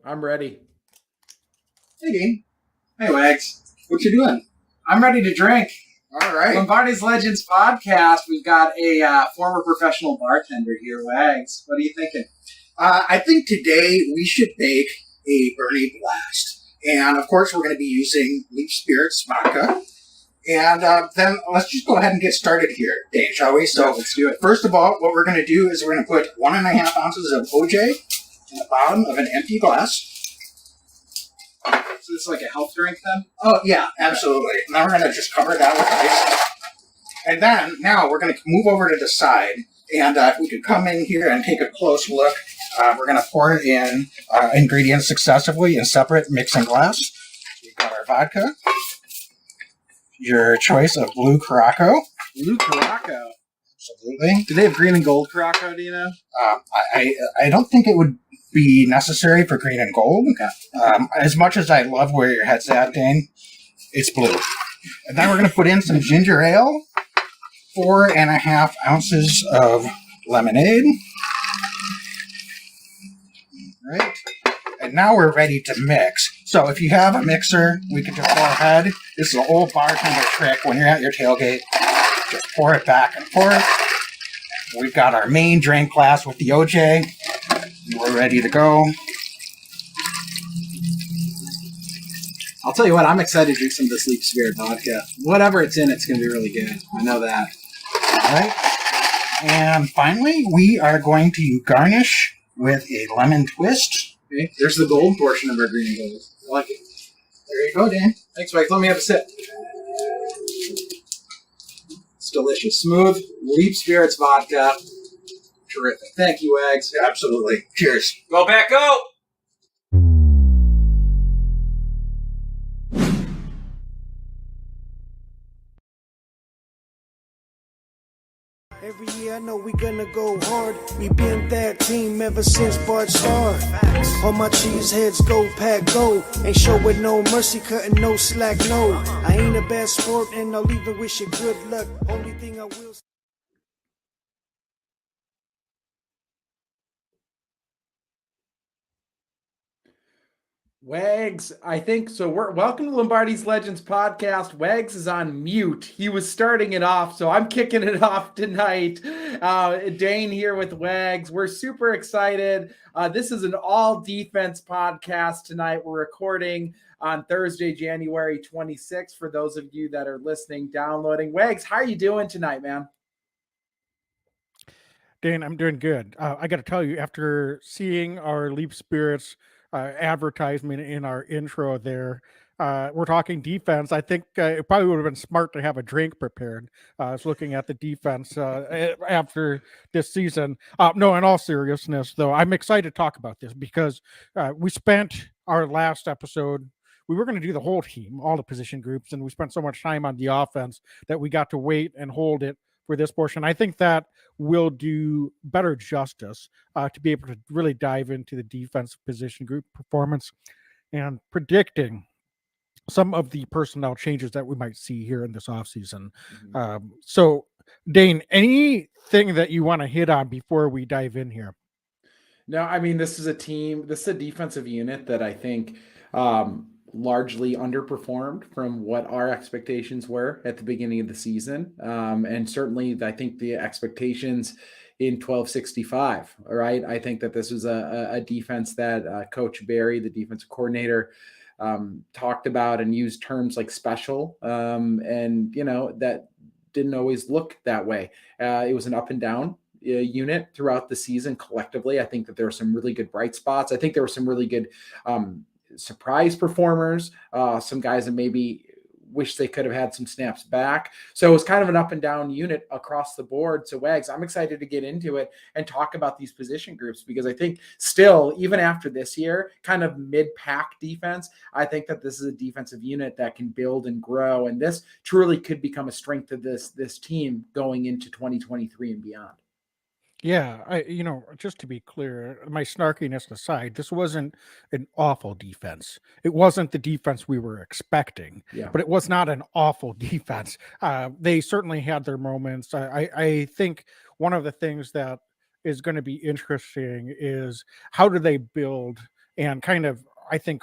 I'm ready. Hey, Dean. Hey, Wags. What you doing? I'm ready to drink. All right. Lombardi's Legends podcast. We've got a former professional bartender here, Wags. What are you thinking? I think today we should make a Bernie Blast. And, of course, we're going to be using Leaf Spirits vodka. And then let's just go ahead and get started here, Dane, shall we? So let's do it. First of all, what we're going to do is we're going to put 1.5 ounces of OJ in the bottom of an empty glass. So this is like a health drink then? Oh, yeah, absolutely. And then we're going to just cover that with ice. And then, now we're going to move over to the side. And if we could come in here and take a close look, we're going to pour in ingredients successively in separate mixing glass. We've got our vodka. Your choice of blue Caraco. Blue Caraco? Absolutely. Do they have green and gold Caraco, do you know? I don't think it would be necessary for green and gold. Okay. As much as I love where your head's at, Dane, it's blue. And then we're going to put in some ginger ale, 4.5 ounces of lemonade. All right. And now we're ready to mix. So if you have a mixer, we can just go ahead. This is an old bartender trick when you're at your tailgate. Just pour it back and forth. We've got our main drink glass with the OJ. We're ready to go. I'll tell you what, I'm excited to drink some of this Leaf Spirit vodka. Whatever it's in, it's going to be really good. I know that. All right. And finally, we are going to garnish with a lemon twist. Okay. There's the gold portion of our green and gold. I like it. There you go, Dan. Thanks, Mike. Let me have a sip. It's delicious. Smooth Leaf Spirits vodka. Terrific. Thank you, Wags. Yeah, absolutely. Cheers. Go back, go! Every year I know we gonna go hard. We been that team ever since Bart started. All my cheese heads go pack go. Ain't showing no mercy, cutting no slack, no. I ain't a bad sport and I'll even wish you good luck. Only thing I will. Wags, I think so. Welcome to Lombardi's Legends podcast. Wags is on mute. He was starting it off, so I'm kicking it off tonight. Dane here with Wags. We're super excited. This is an all defense podcast tonight. We're recording on Thursday, January 26th. For those of you that are listening, downloading. Wags, how are you doing tonight, man? Dan, I'm doing good. I got to tell you, after seeing our Leaf Spirits advertisement in our intro there, we're talking defense. I think it probably would have been smart to have a drink prepared. I was looking at the defense after this season. No, in all seriousness, though, I'm excited to talk about this because we spent our last episode. We were going to do the whole team, all the position groups, and we spent so much time on the offense that we got to wait and hold it for this portion. I think that will do better justice to be able to really dive into the defensive position group performance and predicting some of the personnel changes that we might see here in this offseason. So, Dane, anything that you want to hit on before we dive in here? No, I mean, this is a defensive unit that I think largely underperformed from what our expectations were at the beginning of the season. And certainly I think the expectations in 1265, all right? I think that this was a defense that Coach Barry, the defensive coordinator, talked about and used terms like special. And, that didn't always look that way. It was an up and down unit throughout the season collectively. I think that there were some really good bright spots. I think there were some really good surprise performers, some guys that maybe wish they could have had some snaps back. So it was kind of an up and down unit across the board. So Wags, I'm excited to get into it and talk about these position groups because I think still, even after this year, kind of mid-pack defense, I think that this is a defensive unit that can build and grow. And this truly could become a strength of this team going into 2023 and beyond. Yeah, just to be clear, my snarkiness aside, this wasn't an awful defense. It wasn't the defense we were expecting, but it was not an awful defense. They certainly had their moments. I think one of the things that is going to be interesting is how do they build and kind of, I think,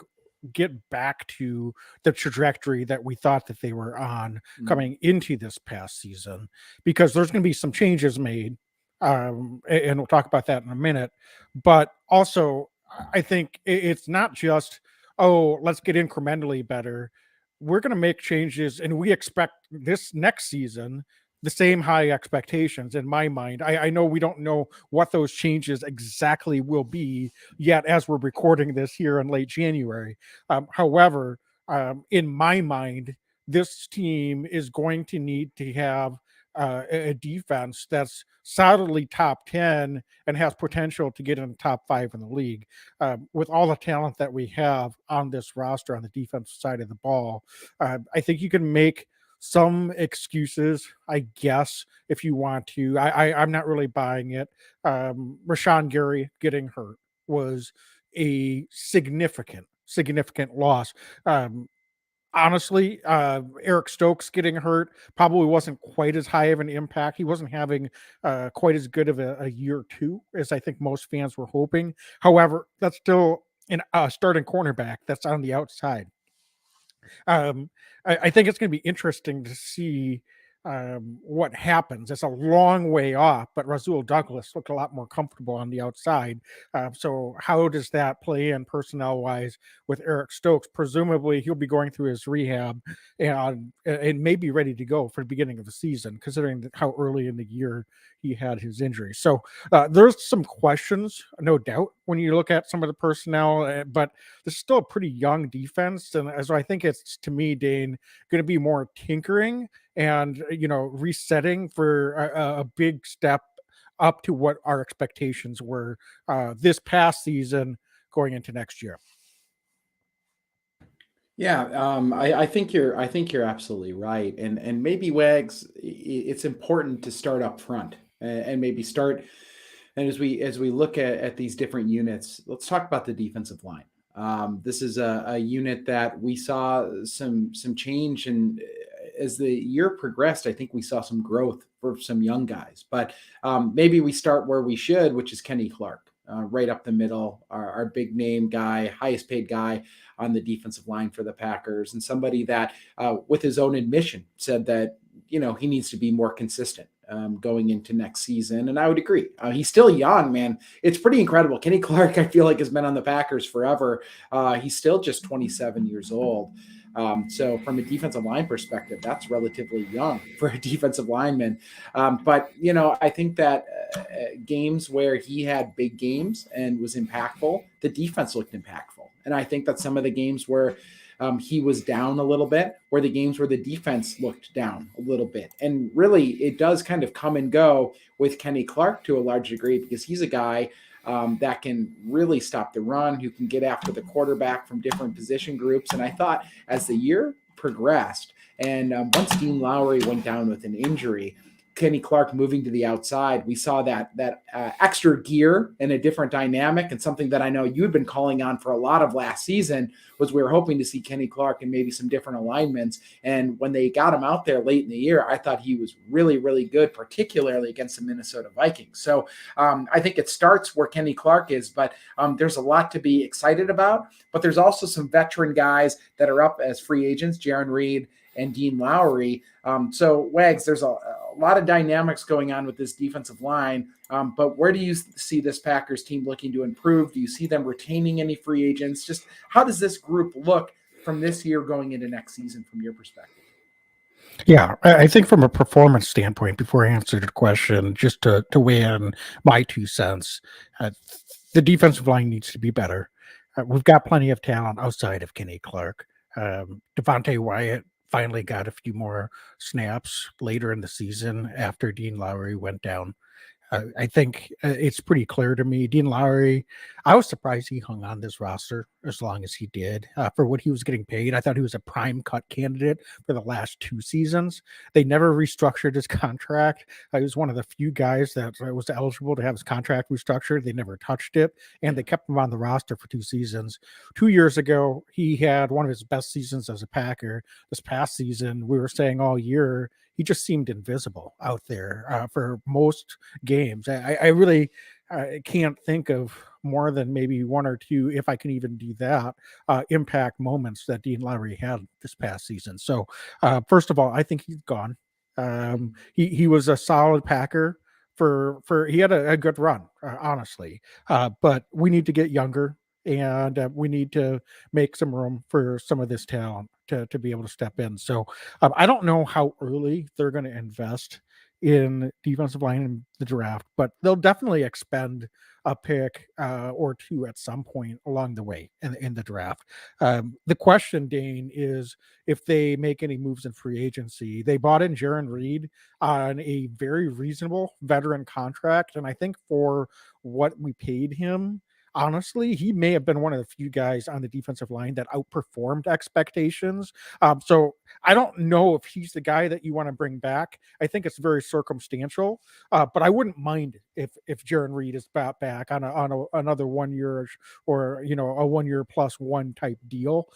get back to the trajectory that we thought that they were on coming into this past season, because there's going to be some changes made. And we'll talk about that in a minute. But also, I think it's not just, oh, let's get incrementally better. We're going to make changes, and we expect this next season the same high expectations in my mind. I know we don't know what those changes exactly will be yet as we're recording this here in late January. However, in my mind, this team is going to need to have a defense that's solidly top 10 and has potential to get in the top 5 in the league. With all the talent that we have on this roster on the defensive side of the ball, I think you can make some excuses, I guess, if you want to. I'm not really buying it. Rashawn Gary getting hurt was a significant loss. Honestly, Eric Stokes getting hurt probably wasn't quite as high of an impact. He wasn't having quite as good of a year two as I think most fans were hoping. However, that's still a starting cornerback that's on the outside. I think it's going to be interesting to see what happens. It's a long way off, but Rasul Douglas looked a lot more comfortable on the outside. So how does that play in personnel wise with Eric Stokes? Presumably he'll be going through his rehab and may be ready to go for the beginning of the season, considering how early in the year he had his injury. So there's some questions, no doubt, when you look at some of the personnel, but this is still a pretty young defense. And so I think it's, to me, Dane, going to be more tinkering and, resetting for a big step up to what our expectations were this past season going into next year. Yeah, I think you're absolutely right, and maybe Wags, it's important to start up front and maybe start. And as we look at these different units, let's talk about the defensive line. This is a unit that we saw some change, and as the year progressed, I think we saw some growth for some young guys. But maybe we start where we should, which is Kenny Clark. Right up the middle, our big name guy, highest paid guy on the defensive line for the Packers, and somebody that, with his own admission, said that he needs to be more consistent going into next season. And I would agree. He's still young, man. It's pretty incredible. Kenny Clark, I feel like, has been on the Packers forever. He's still just 27 years old. So from a defensive line perspective, that's relatively young for a defensive lineman. But, I think that games where he had big games and was impactful, the defense looked impactful. And I think that some of the games where he was down a little bit were the games where the defense looked down a little bit. And really, it does kind of come and go with Kenny Clark to a large degree, because he's a guy that can really stop the run, who can get after the quarterback from different position groups. And I thought as the year progressed, and once Dean Lowry went down with an injury, Kenny Clark moving to the outside, we saw that extra gear and a different dynamic, and something that I know you'd been calling on for a lot of last season was we were hoping to see Kenny Clark and maybe some different alignments. And when they got him out there late in the year, I thought he was really, really good, particularly against the Minnesota Vikings. So I think it starts where Kenny Clark is, but there's a lot to be excited about. But there's also some veteran guys that are up as free agents, Jaron Reed and Dean Lowry. So Wags, there's a lot of dynamics going on with this defensive line. But where do you see this Packers team looking to improve? Do you see them retaining any free agents? Just how does this group look from this year going into next season from your perspective? Yeah, I think from a performance standpoint, before I answer the question, just to weigh in my 2 cents, the defensive line needs to be better. We've got plenty of talent outside of Kenny Clark. Devontae Wyatt finally got a few more snaps later in the season after Dean Lowry went down. I think it's pretty clear to me. Dean Lowry, I was surprised he hung on this roster as long as he did for what he was getting paid. I thought he was a prime cut candidate for the last 2 seasons. They never restructured his contract. He was one of the few guys that was eligible to have his contract restructured. They never touched it, and they kept him on the roster for 2 seasons. 2 years ago, he had one of his best seasons as a Packer. This past season, we were saying all year, he just seemed invisible out there for most games. I really I can't think of more than maybe one or two, if I can even do that, impact moments that Dean Lowry had this past season. So, first of all, I think he's gone. He was a solid Packer for he had a good run, honestly. But we need to get younger, and we need to make some room for some of this talent to be able to step in. So, I don't know how early they're going to invest in defensive line in the draft, but they'll definitely expend a pick or two at some point along the way in the draft. The question, Dane, is if they make any moves in free agency. They bought in Jaron Reed on a very reasonable veteran contract, and I think for what we paid him, honestly, he may have been one of the few guys on the defensive line that outperformed expectations. So I don't know if he's the guy that you want to bring back. I think it's very circumstantial, but I wouldn't mind if Jaron Reed is back on another 1 year or a 1 year plus one type deal.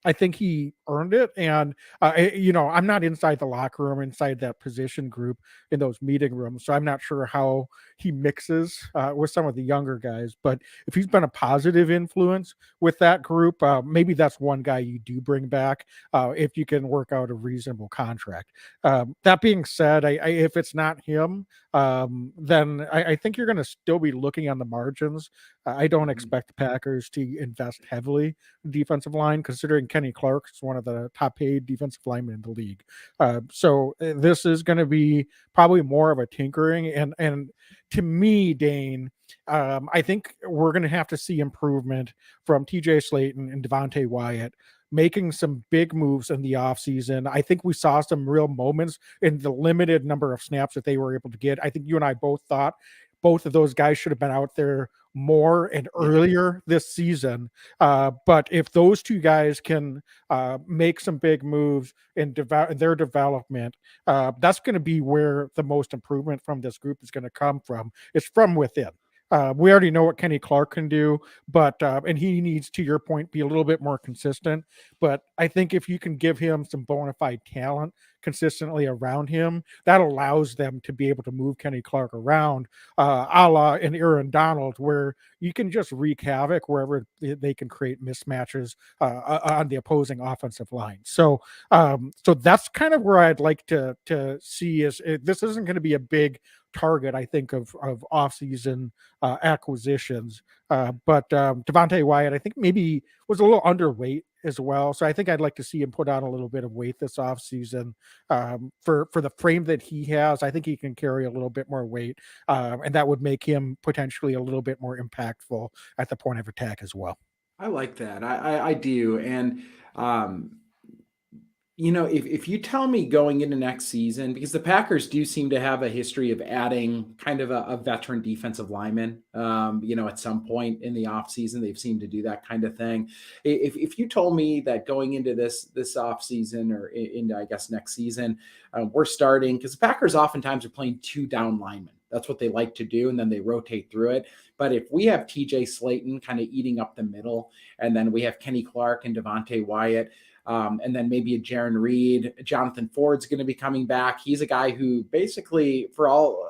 I think he earned it, and I'm not inside the locker room, inside that position group in those meeting rooms, so I'm not sure how he mixes with some of the younger guys. But if he's been a positive influence with that group, maybe that's one guy you do bring back if you can work out a reasonable contract. That being said, if it's not him, then I think you're going to still be looking on the margins. I don't expect the Packers to invest heavily in defensive line, considering Kenny Clark is one of the top paid defensive linemen in the league. So this is going to be probably more of a tinkering. And to me, Dane, I think we're going to have to see improvement from TJ Slayton and Devontae Wyatt making some big moves in the offseason. I think we saw some real moments in the limited number of snaps that they were able to get. I think you and I both thought both of those guys should have been out there more and earlier this season. But if those two guys can make some big moves in their development, that's going to be where the most improvement from this group is going to come from. It's from within. We already know what Kenny Clark can do, but and he needs, to your point, be a little bit more consistent. But I think if you can give him some bona fide talent consistently around him, that allows them to be able to move Kenny Clark around, a la an Aaron Donald, where you can just wreak havoc wherever they can create mismatches on the opposing offensive line. So, so that's kind of where I'd like to see is this isn't going to be a big target, I think, of offseason acquisitions. But Devontae Wyatt, I think maybe was a little underweight as well. So I think I'd like to see him put on a little bit of weight this offseason for the frame that he has. I think he can carry a little bit more weight, and that would make him potentially a little bit more impactful at the point of attack as well. I like that. I do. And, if you tell me going into next season, because the Packers do seem to have a history of adding kind of a veteran defensive lineman, at some point in the offseason, they've seemed to do that kind of thing. If you told me that going into this offseason or into, I guess, next season, we're starting, because the Packers oftentimes are playing two down linemen. That's what they like to do, and then they rotate through it. But if we have TJ Slayton kind of eating up the middle, and then we have Kenny Clark and Devontae Wyatt, and then maybe a Jaron Reed, Jonathan Ford's going to be coming back. He's a guy who basically, for all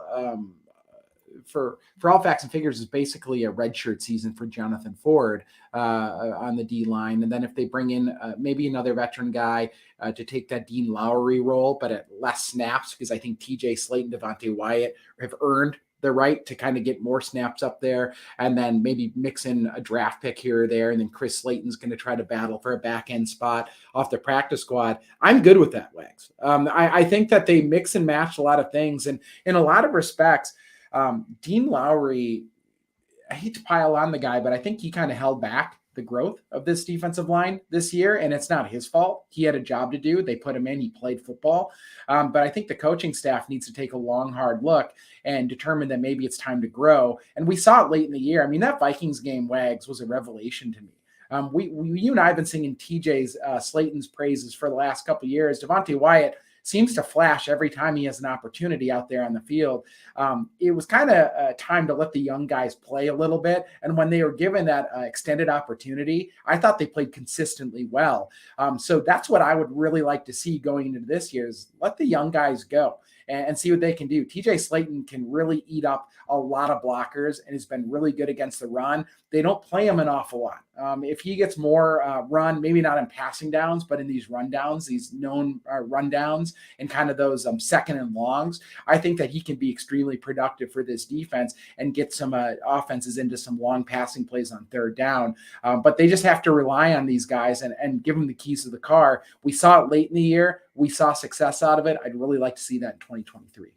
facts and figures, is basically a redshirt season for Jonathan Ford on the D line. And then if they bring in maybe another veteran guy to take that Dean Lowry role, but at less snaps, because I think TJ Slayton, Devontae Wyatt have earned the right to kind of get more snaps up there, and then maybe mix in a draft pick here or there. And then Chris Slayton's going to try to battle for a back end spot off the practice squad. I'm good with that, Wags. I think that they mix and match a lot of things. And in a lot of respects, Dean Lowry, I hate to pile on the guy, but I think he kind of held back the growth of this defensive line this year, and it's not his fault. He had a job to do. They put him in. He played football. But I think the coaching staff needs to take a long, hard look and determine that maybe it's time to grow. And we saw it late in the year. I mean, that Vikings game, Wags, was a revelation to me. You and I have been singing TJ's Slayton's praises for the last couple of years. Devontae Wyatt seems to flash every time he has an opportunity out there on the field. It was kind of time to let the young guys play a little bit. And when they were given that extended opportunity, I thought they played consistently well. So that's what I would really like to see going into this year, is let the young guys go and see what they can do. TJ Slayton can really eat up a lot of blockers and has been really good against the run. They don't play him an awful lot. If he gets more run, maybe not in passing downs, but in these rundowns, these known rundowns and kind of those second and longs, I think that he can be extremely productive for this defense and get some offenses into some long passing plays on third down. But they just have to rely on these guys and give them the keys to the car. We saw it late in the year. We saw success out of it. I'd really like to see that in 2023.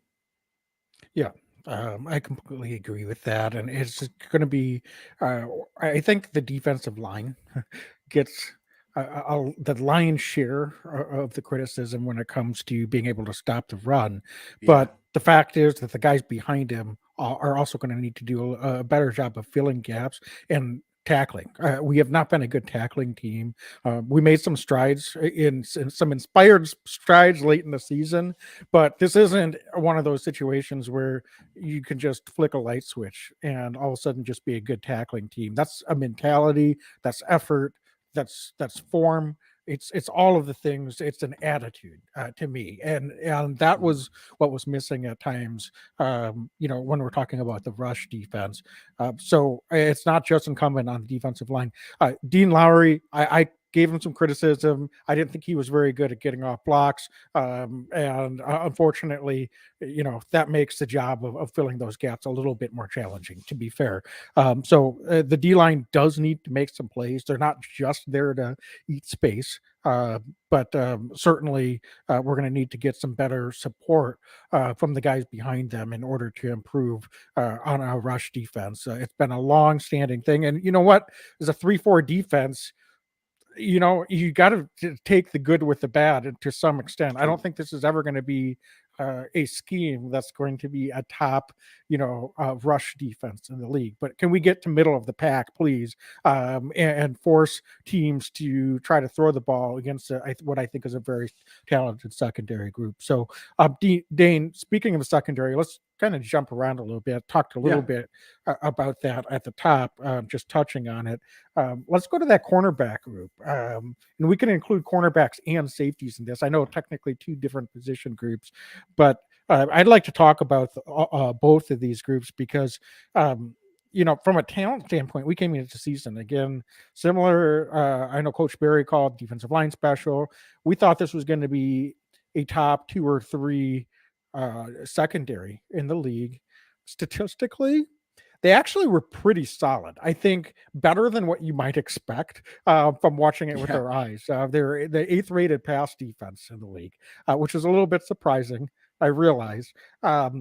Yeah. I completely agree with that. And it's going to be, I think the defensive line gets the lion's share of the criticism when it comes to being able to stop the run. But the fact is that the guys behind him are also going to need to do a better job of filling gaps and tackling. We have not been a good tackling team. We made some strides in some inspired strides late in the season, but this isn't one of those situations where you can just flick a light switch and all of a sudden just be a good tackling team. That's a mentality, that's effort, that's form. It's all of the things. It's an attitude to me, and that was what was missing at times. When we're talking about the rush defense, so it's not just incumbent on the defensive line. Dean Lowry, I gave him some criticism. I didn't think he was very good at getting off blocks, and unfortunately, that makes the job of filling those gaps a little bit more challenging. To be fair, so the D line does need to make some plays. They're not just there to eat space. But certainly we're going to need to get some better support from the guys behind them in order to improve on our rush defense. It's been a long-standing thing, and you know what? As a 3-4 defense, you got to take the good with the bad to some extent. I don't think this is ever going to be a scheme that's going to be a top, rush defense in the league. But can we get to middle of the pack, please, and force teams to try to throw the ball against what I think is a very talented secondary group. So, Dane, speaking of secondary, let's kind of jump around a little bit, talked a little bit about that at the top, just touching on it. Let's go to that cornerback group. And we can include cornerbacks and safeties in this. I know technically two different position groups, but I'd like to talk about both of these groups because, from a talent standpoint, we came into the season again, similar. I know Coach Barry called defensive line special. We thought this was going to be a top 2 or 3 secondary in the league. Statistically, they actually were pretty solid. I think better than what you might expect from watching it with our eyes. They're the 8th rated pass defense in the league, which is a little bit surprising. I realize. I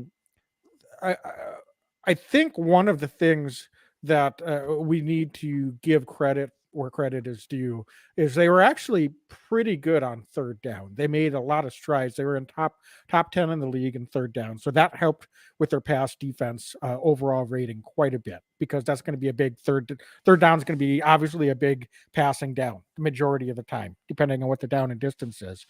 think one of the things that we need to give credit where credit is due is they were actually pretty good on third down. They made a lot of strides. They were in top 10 in the league in third down. So that helped with their pass defense overall rating quite a bit, because that's going to be a big third down is going to be obviously a big passing down the majority of the time, depending on what the down and distance is.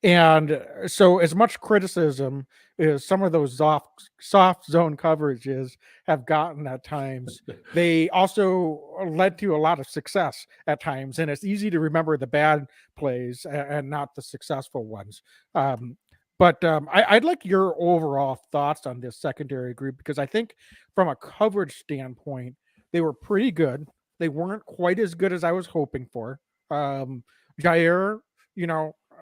And so as much criticism as some of those soft zone coverages have gotten at times, they also led to a lot of success at times. And it's easy to remember the bad plays and not the successful ones. But I'd like your overall thoughts on this secondary group, because I think from a coverage standpoint, they were pretty good. They weren't quite as good as I was hoping for. Jair,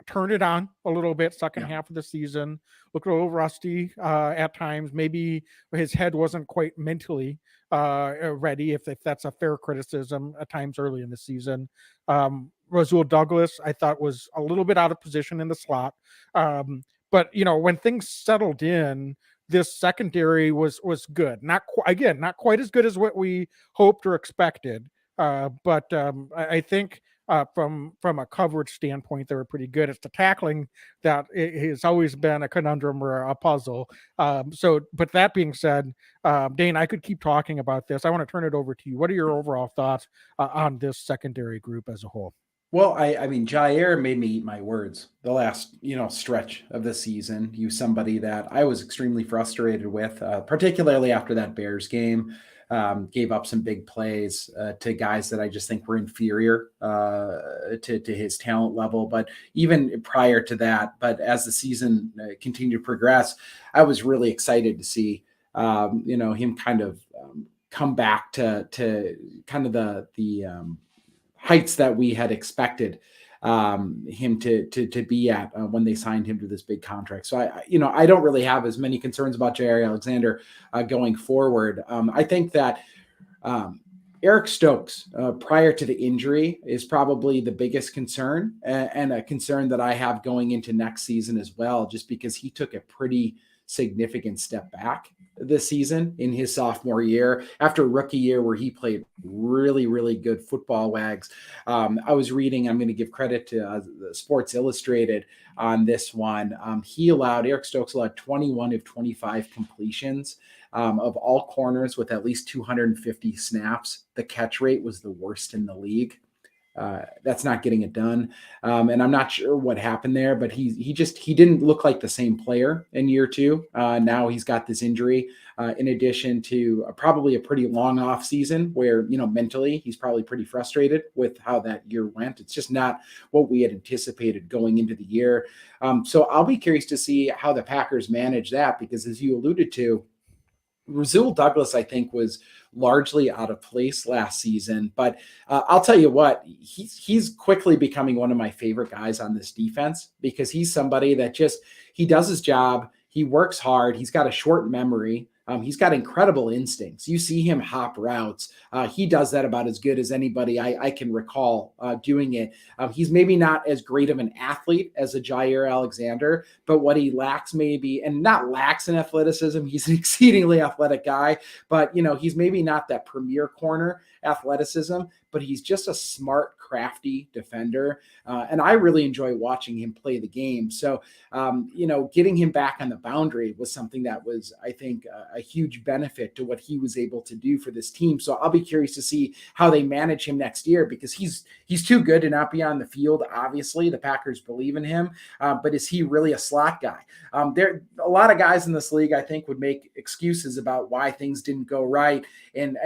turned it on a little bit second half of the season, looked a little rusty at times. Maybe his head wasn't quite mentally ready, if that's a fair criticism at times early in the season. Rasul Douglas, I thought, was a little bit out of position in the slot. But when things settled in, this secondary was good. Not quite as good as what we hoped or expected. But I think from a coverage standpoint, they were pretty good. It's the tackling that has always been a conundrum or a puzzle. But that being said, Dane, I could keep talking about this. I want to turn it over to you. What are your overall thoughts on this secondary group as a whole? Well, I mean, Jair made me eat my words the last, stretch of the season. He was somebody that I was extremely frustrated with, particularly after that Bears game. gave up some big plays to guys that I just think were inferior to his talent level. But even prior to that, but as the season continued to progress, I was really excited to see him kind of come back to kind of the heights that we had expected him to be at when they signed him to this big contract. So I don't really have as many concerns about Jair Alexander going forward. I think that Eric Stokes, prior to the injury, is probably the biggest concern, and a concern that I have going into next season as well, just because he took a pretty significant step back this season in his sophomore year after a rookie year where he played really, really good football. Wags. I was reading, I'm going to give credit to Sports Illustrated on this one. Eric Stokes allowed 21 of 25 completions of all corners with at least 250 snaps. The catch rate was the worst in the league. That's not getting it done. And I'm not sure what happened there, but he didn't look like the same player in year two. Now he's got this injury, in addition to probably a pretty long off season where, mentally he's probably pretty frustrated with how that year went. It's just not what we had anticipated going into the year. So I'll be curious to see how the Packers manage that, because as you alluded to, Rasul Douglas, I think, was largely out of place last season. But I'll tell you what, he's quickly becoming one of my favorite guys on this defense, because he's somebody that he does his job. He works hard. He's got a short memory. He's got incredible instincts. You see him hop routes. He does that about as good as anybody I can recall doing it. He's maybe not as great of an athlete as a Jair Alexander, but what he lacks and not lacks in athleticism, he's an exceedingly athletic guy, but he's maybe not that premier corner athleticism, but he's just a smart, crafty defender. And I really enjoy watching him play the game. So, getting him back on the boundary was something that was, I think, a huge benefit to what he was able to do for this team. So I'll be curious to see how they manage him next year, because he's too good to not be on the field. Obviously, the Packers believe in him, but is he really a slot guy? There a lot of guys in this league, I think, would make excuses about why things didn't go right. And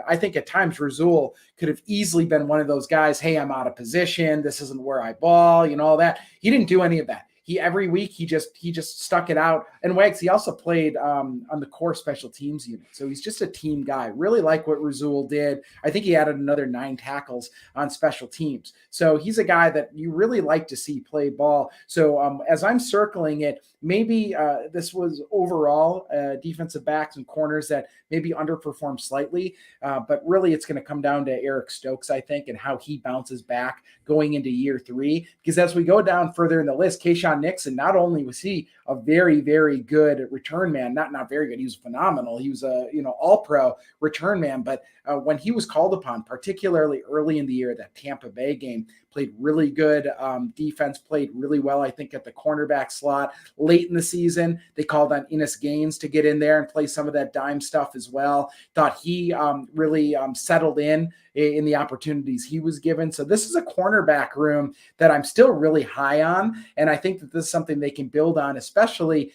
I think at times Rasul could have easily been one of those guys, hey, I'm out of position. This isn't where I ball, all that. He didn't do any of that. Every week he just stuck it out. And Wags, he also played on the core special teams unit. So he's just a team guy. Really like what Rasul did. I think he added another 9 tackles on special teams. So he's a guy that you really like to see play ball. So as I'm circling it, maybe this was overall defensive backs and corners that maybe underperformed slightly. But really it's going to come down to Eric Stokes, I think, and how he bounces back going into year 3. Because as we go down further in the list, Keyshawn Nixon, not only was he a very, very good return man, not very good, he was phenomenal. He was a all-pro return man, but when he was called upon, particularly early in the year, that Tampa Bay game, played really good defense, played really well, I think, at the cornerback slot. Late in the season, they called on Innis Gaines to get in there and play some of that dime stuff as well. Thought he really settled in the opportunities he was given. So this is a cornerback room that I'm still really high on, and I think that this is something they can build on, especially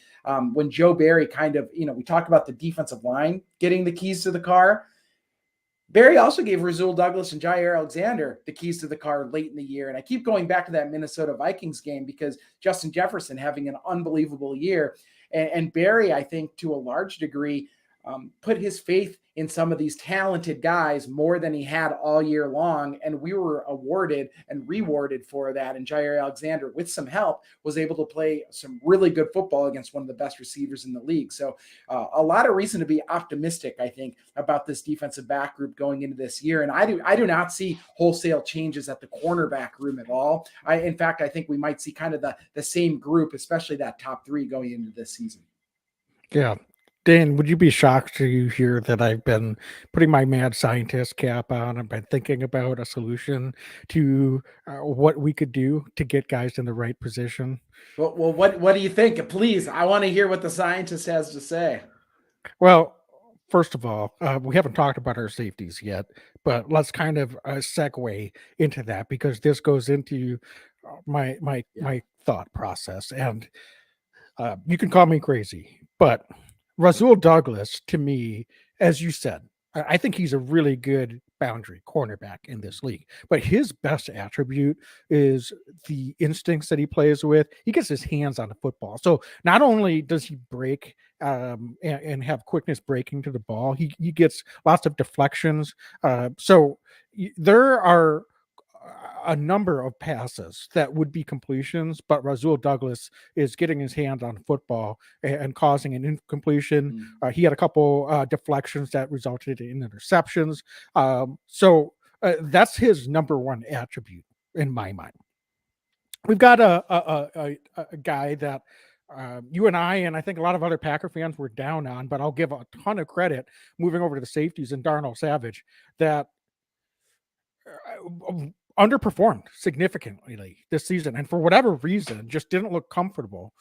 when Joe Barry kind of, we talk about the defensive line getting the keys to the car. Barry also gave Rasul Douglas and Jair Alexander the keys to the car late in the year. And I keep going back to that Minnesota Vikings game because Justin Jefferson having an unbelievable year. And Barry, I think, to a large degree, put his faith in some of these talented guys more than he had all year long. And we were awarded and rewarded for that. And Jair Alexander, with some help, was able to play some really good football against one of the best receivers in the league. So a lot of reason to be optimistic, I think, about this defensive back group going into this year. And I do not see wholesale changes at the cornerback room at all. In fact, I think we might see kind of the same group, especially that top 3 going into this season. Yeah. Dan, would you be shocked to hear that I've been putting my mad scientist cap on? I've been thinking about a solution to what we could do to get guys in the right position. Well, what do you think? Please, I want to hear what the scientist has to say. Well, first of all, we haven't talked about our safeties yet, but let's kind of segue into that, because this goes into my thought process. And you can call me crazy, but Rasul Douglas, to me, as you said, I think he's a really good boundary cornerback in this league, but his best attribute is the instincts that he plays with. He gets his hands on the football. So not only does he break and have quickness breaking to the ball, he gets lots of deflections. There are a number of passes that would be completions, but Rasul Douglas is getting his hand on football and causing an incompletion. He had a couple deflections that resulted in interceptions. That's his number one attribute in my mind. We've got a guy that you and I think a lot of other Packer fans were down on, but I'll give a ton of credit moving over to the safeties and Darnell Savage that underperformed significantly this season, and for whatever reason, just didn't look comfortable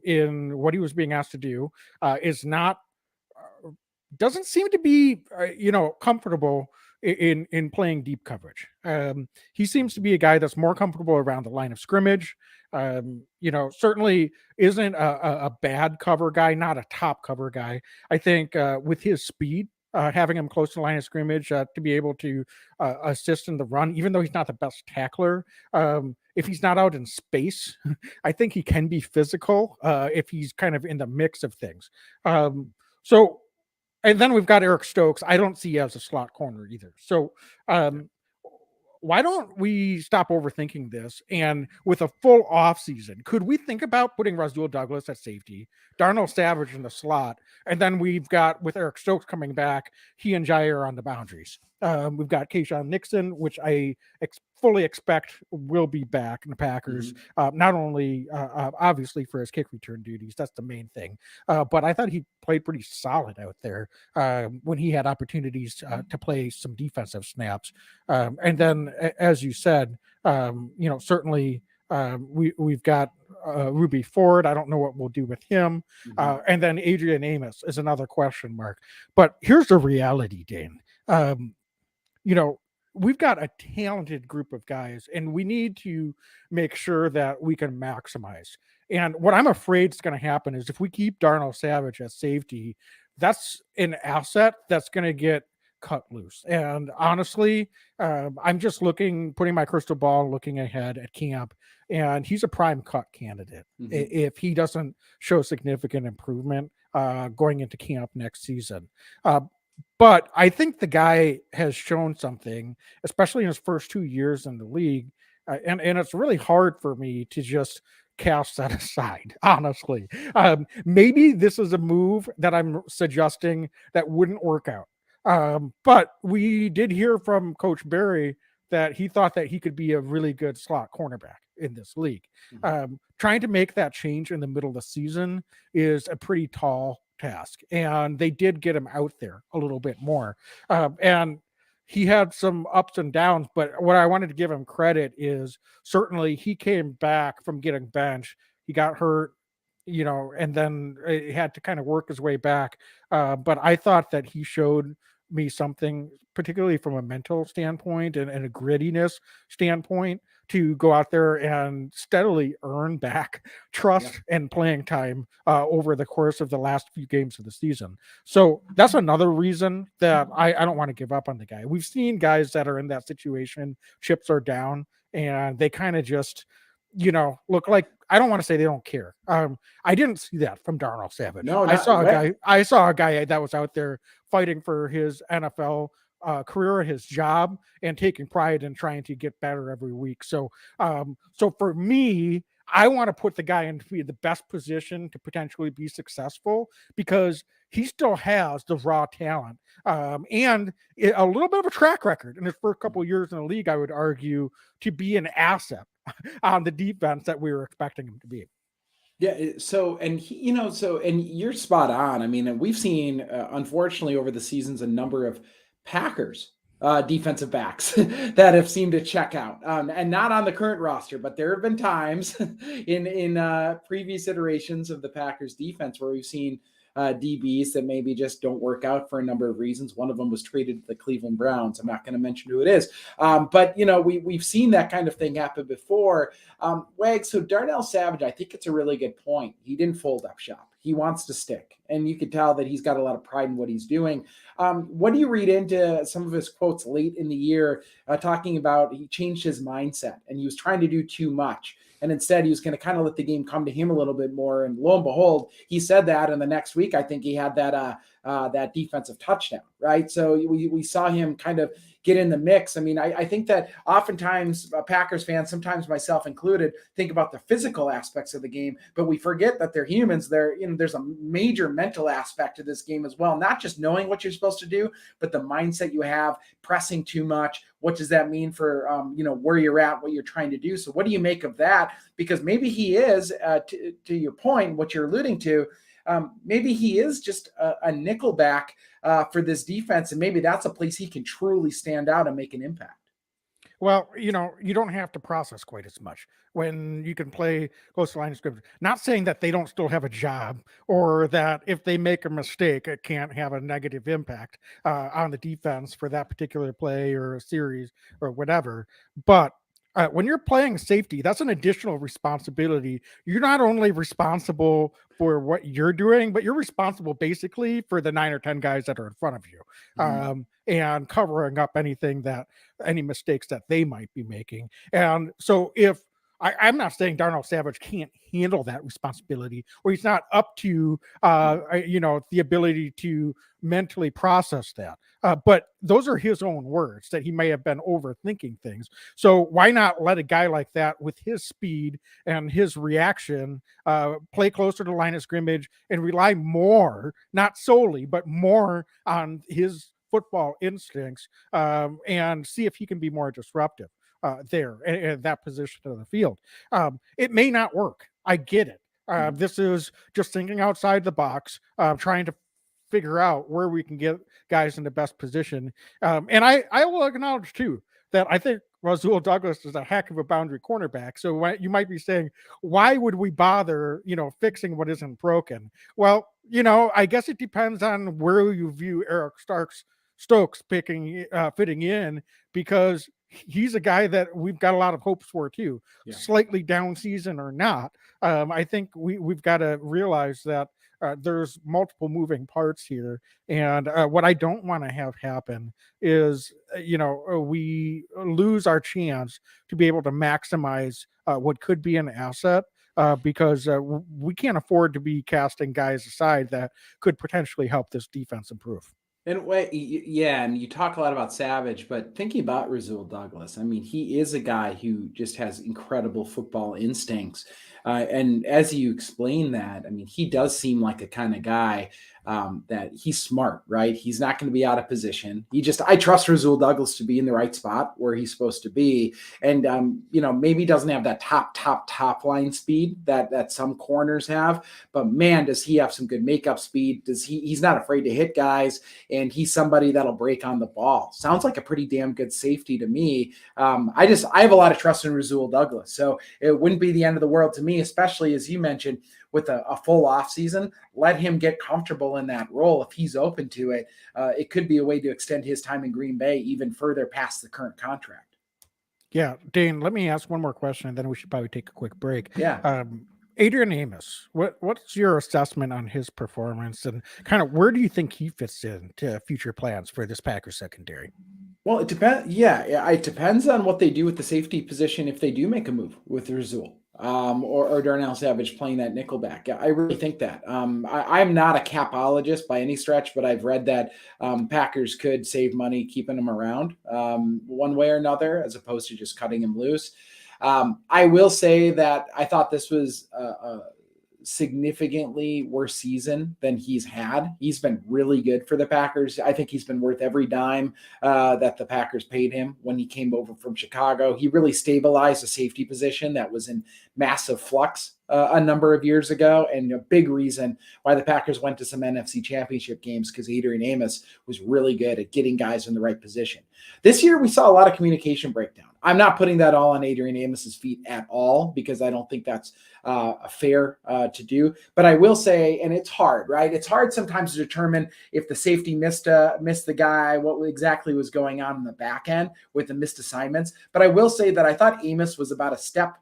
in what he was being asked to do. Doesn't seem to be comfortable in playing deep coverage. He seems to be a guy that's more comfortable around the line of scrimmage. Certainly isn't a bad cover guy, not a top cover guy. I think with his speed, having him close to the line of scrimmage to be able to assist in the run, even though he's not the best tackler. If he's not out in space, I think he can be physical if he's kind of in the mix of things. And then we've got Eric Stokes. I don't see as a slot corner either. So why don't we stop overthinking this? And with a full offseason, could we think about putting Rasul Douglas at safety, Darnell Savage in the slot, and then we've got, with Eric Stokes coming back, he and Jair on the boundaries. We've got Keyshawn Nixon, which I fully expect will be back in the Packers, not only obviously for his kick return duties, that's the main thing, but I thought he played pretty solid out there when he had opportunities to play some defensive snaps. And then, as you said, certainly we've got Ruby Ford. I don't know what we'll do with him. And then Adrian Amos is another question mark. But here's the reality, Dane. We've got a talented group of guys, and we need to make sure that we can maximize. And what I'm afraid is going to happen is if we keep Darnell Savage at safety, that's an asset that's going to get cut loose. And honestly, I'm just putting my crystal ball, looking ahead at camp, and he's a prime cut candidate if he doesn't show significant improvement going into camp next season. But I think the guy has shown something, especially in his first 2 years in the league. And it's really hard for me to just cast that aside, honestly. Maybe this is a move that I'm suggesting that wouldn't work out. But we did hear from Coach Barry that he thought that he could be a really good slot cornerback in this league. Trying to make that change in the middle of the season is a pretty tall task, and they did get him out there a little bit more. And he had some ups and downs, but what I wanted to give him credit is certainly he came back from getting benched. He got hurt, and then he had to kind of work his way back. But I thought that he showed me something, particularly from a mental standpoint and a grittiness standpoint, to go out there and steadily earn back trust and playing time over the course of the last few games of the season. So that's another reason that I don't want to give up on the guy. We've seen guys that are in that situation, chips are down, and they kind of just, look like, I don't want to say they don't care. I didn't see that from Darnell Savage. No, I saw a guy that was out there fighting for his NFL career, his job, and taking pride in trying to get better every week. So for me, I want to put the guy in the best position to potentially be successful because he still has the raw talent and a little bit of a track record in his first couple of years in the league, I would argue, to be an asset on the defense that we were expecting him to be. Yeah. And you're spot on. I mean, we've seen, unfortunately, over the seasons, a number of Packers defensive backs that have seemed to check out, and not on the current roster, but there have been times in previous iterations of the Packers defense where we've seen DBs that maybe just don't work out for a number of reasons. One of them was traded to the Cleveland Browns. I'm not going to mention who it is. But we've seen that kind of thing happen before. Wags, so Darnell Savage, I think it's a really good point. He didn't fold up shop. He wants to stick, and you could tell that he's got a lot of pride in what he's doing. What do you read into some of his quotes late in the year, talking about he changed his mindset and he was trying to do too much? And instead, he was going to kind of let the game come to him a little bit more. And lo and behold, he said that. And the next week, I think he had that defensive touchdown, right? So we saw him kind of get in the mix. I mean, I think that oftentimes Packers fans, sometimes myself included, think about the physical aspects of the game, but we forget that they're humans. There's a major mental aspect to this game as well. Not just knowing what you're supposed to do, but the mindset you have, pressing too much. What does that mean for, where you're at, what you're trying to do? So what do you make of that? Because maybe he is, to your point, what you're alluding to, maybe he is just a nickelback for this defense, and maybe that's a place he can truly stand out and make an impact. Well, you don't have to process quite as much when you can play close to line of scrimmage. Not saying that they don't still have a job, or that if they make a mistake, it can't have a negative impact on the defense for that particular play or a series or whatever. But when you're playing safety, that's an additional responsibility. You're not only responsible for what you're doing, but you're responsible basically for the 9 or 10 guys that are in front of you, and covering up any mistakes that they might be making. And so if I'm not saying Darnell Savage can't handle that responsibility, or he's not up to, the ability to mentally process that. But those are his own words that he may have been overthinking things. So why not let a guy like that, with his speed and his reaction, play closer to the line of scrimmage and rely more, not solely, but more on his football instincts, and see if he can be more disruptive there in that position of the field. It may not work. I get it. This is just thinking outside the box, trying to figure out where we can get guys in the best position. And I will acknowledge too that I think Rasul Douglas is a heck of a boundary cornerback. So you might be saying, why would we bother, fixing what isn't broken? Well, I guess it depends on where you view Eric Stokes fitting in, because he's a guy that we've got a lot of hopes for too. Yeah. Slightly down season or not, I think we've got to realize that there's multiple moving parts here, and what I don't want to have happen is we lose our chance to be able to maximize what could be an asset, because we can't afford to be casting guys aside that could potentially help this defense improve. And yeah, and you talk a lot about Savage, but thinking about Rasul Douglas, I mean, he is a guy who just has incredible football instincts. And as you explain that, I mean, he does seem like a kind of guy that he's smart, right? He's not going to be out of position. I trust Rasul Douglas to be in the right spot where he's supposed to be. And, maybe doesn't have that top line speed that some corners have, but man, does he have some good makeup speed. He's not afraid to hit guys, and he's somebody that'll break on the ball. Sounds like a pretty damn good safety to me. I have a lot of trust in Rasul Douglas. So it wouldn't be the end of the world to me, especially as you mentioned, with a full offseason. Let him get comfortable in that role. If he's open to it, it could be a way to extend his time in Green Bay even further past the current contract. Yeah, Dane, let me ask one more question, and then we should probably take a quick break. Yeah. Adrian Amos, what's your assessment on his performance, and kind of where do you think he fits into future plans for this Packers secondary? Well, it depends. Yeah, it depends on what they do with the safety position if they do make a move with Rasul. Or Darnell Savage playing that nickelback. I really think that. I'm not a capologist by any stretch, but I've read that Packers could save money keeping him around one way or another, as opposed to just cutting him loose. I will say that I thought this was a significantly worse season than he's had. He's been really good for the Packers. I think he's been worth every dime that the Packers paid him when he came over from Chicago. He really stabilized a safety position that was in massive flux a number of years ago, and a big reason why the Packers went to some NFC championship games, because Adrian Amos was really good at getting guys in the right position. This year, we saw a lot of communication breakdown. I'm not putting that all on Adrian Amos's feet at all, because I don't think that's fair to do. But I will say, and it's hard, right? It's hard sometimes to determine if the safety missed the guy, what exactly was going on in the back end with the missed assignments. But I will say that I thought Amos was about a step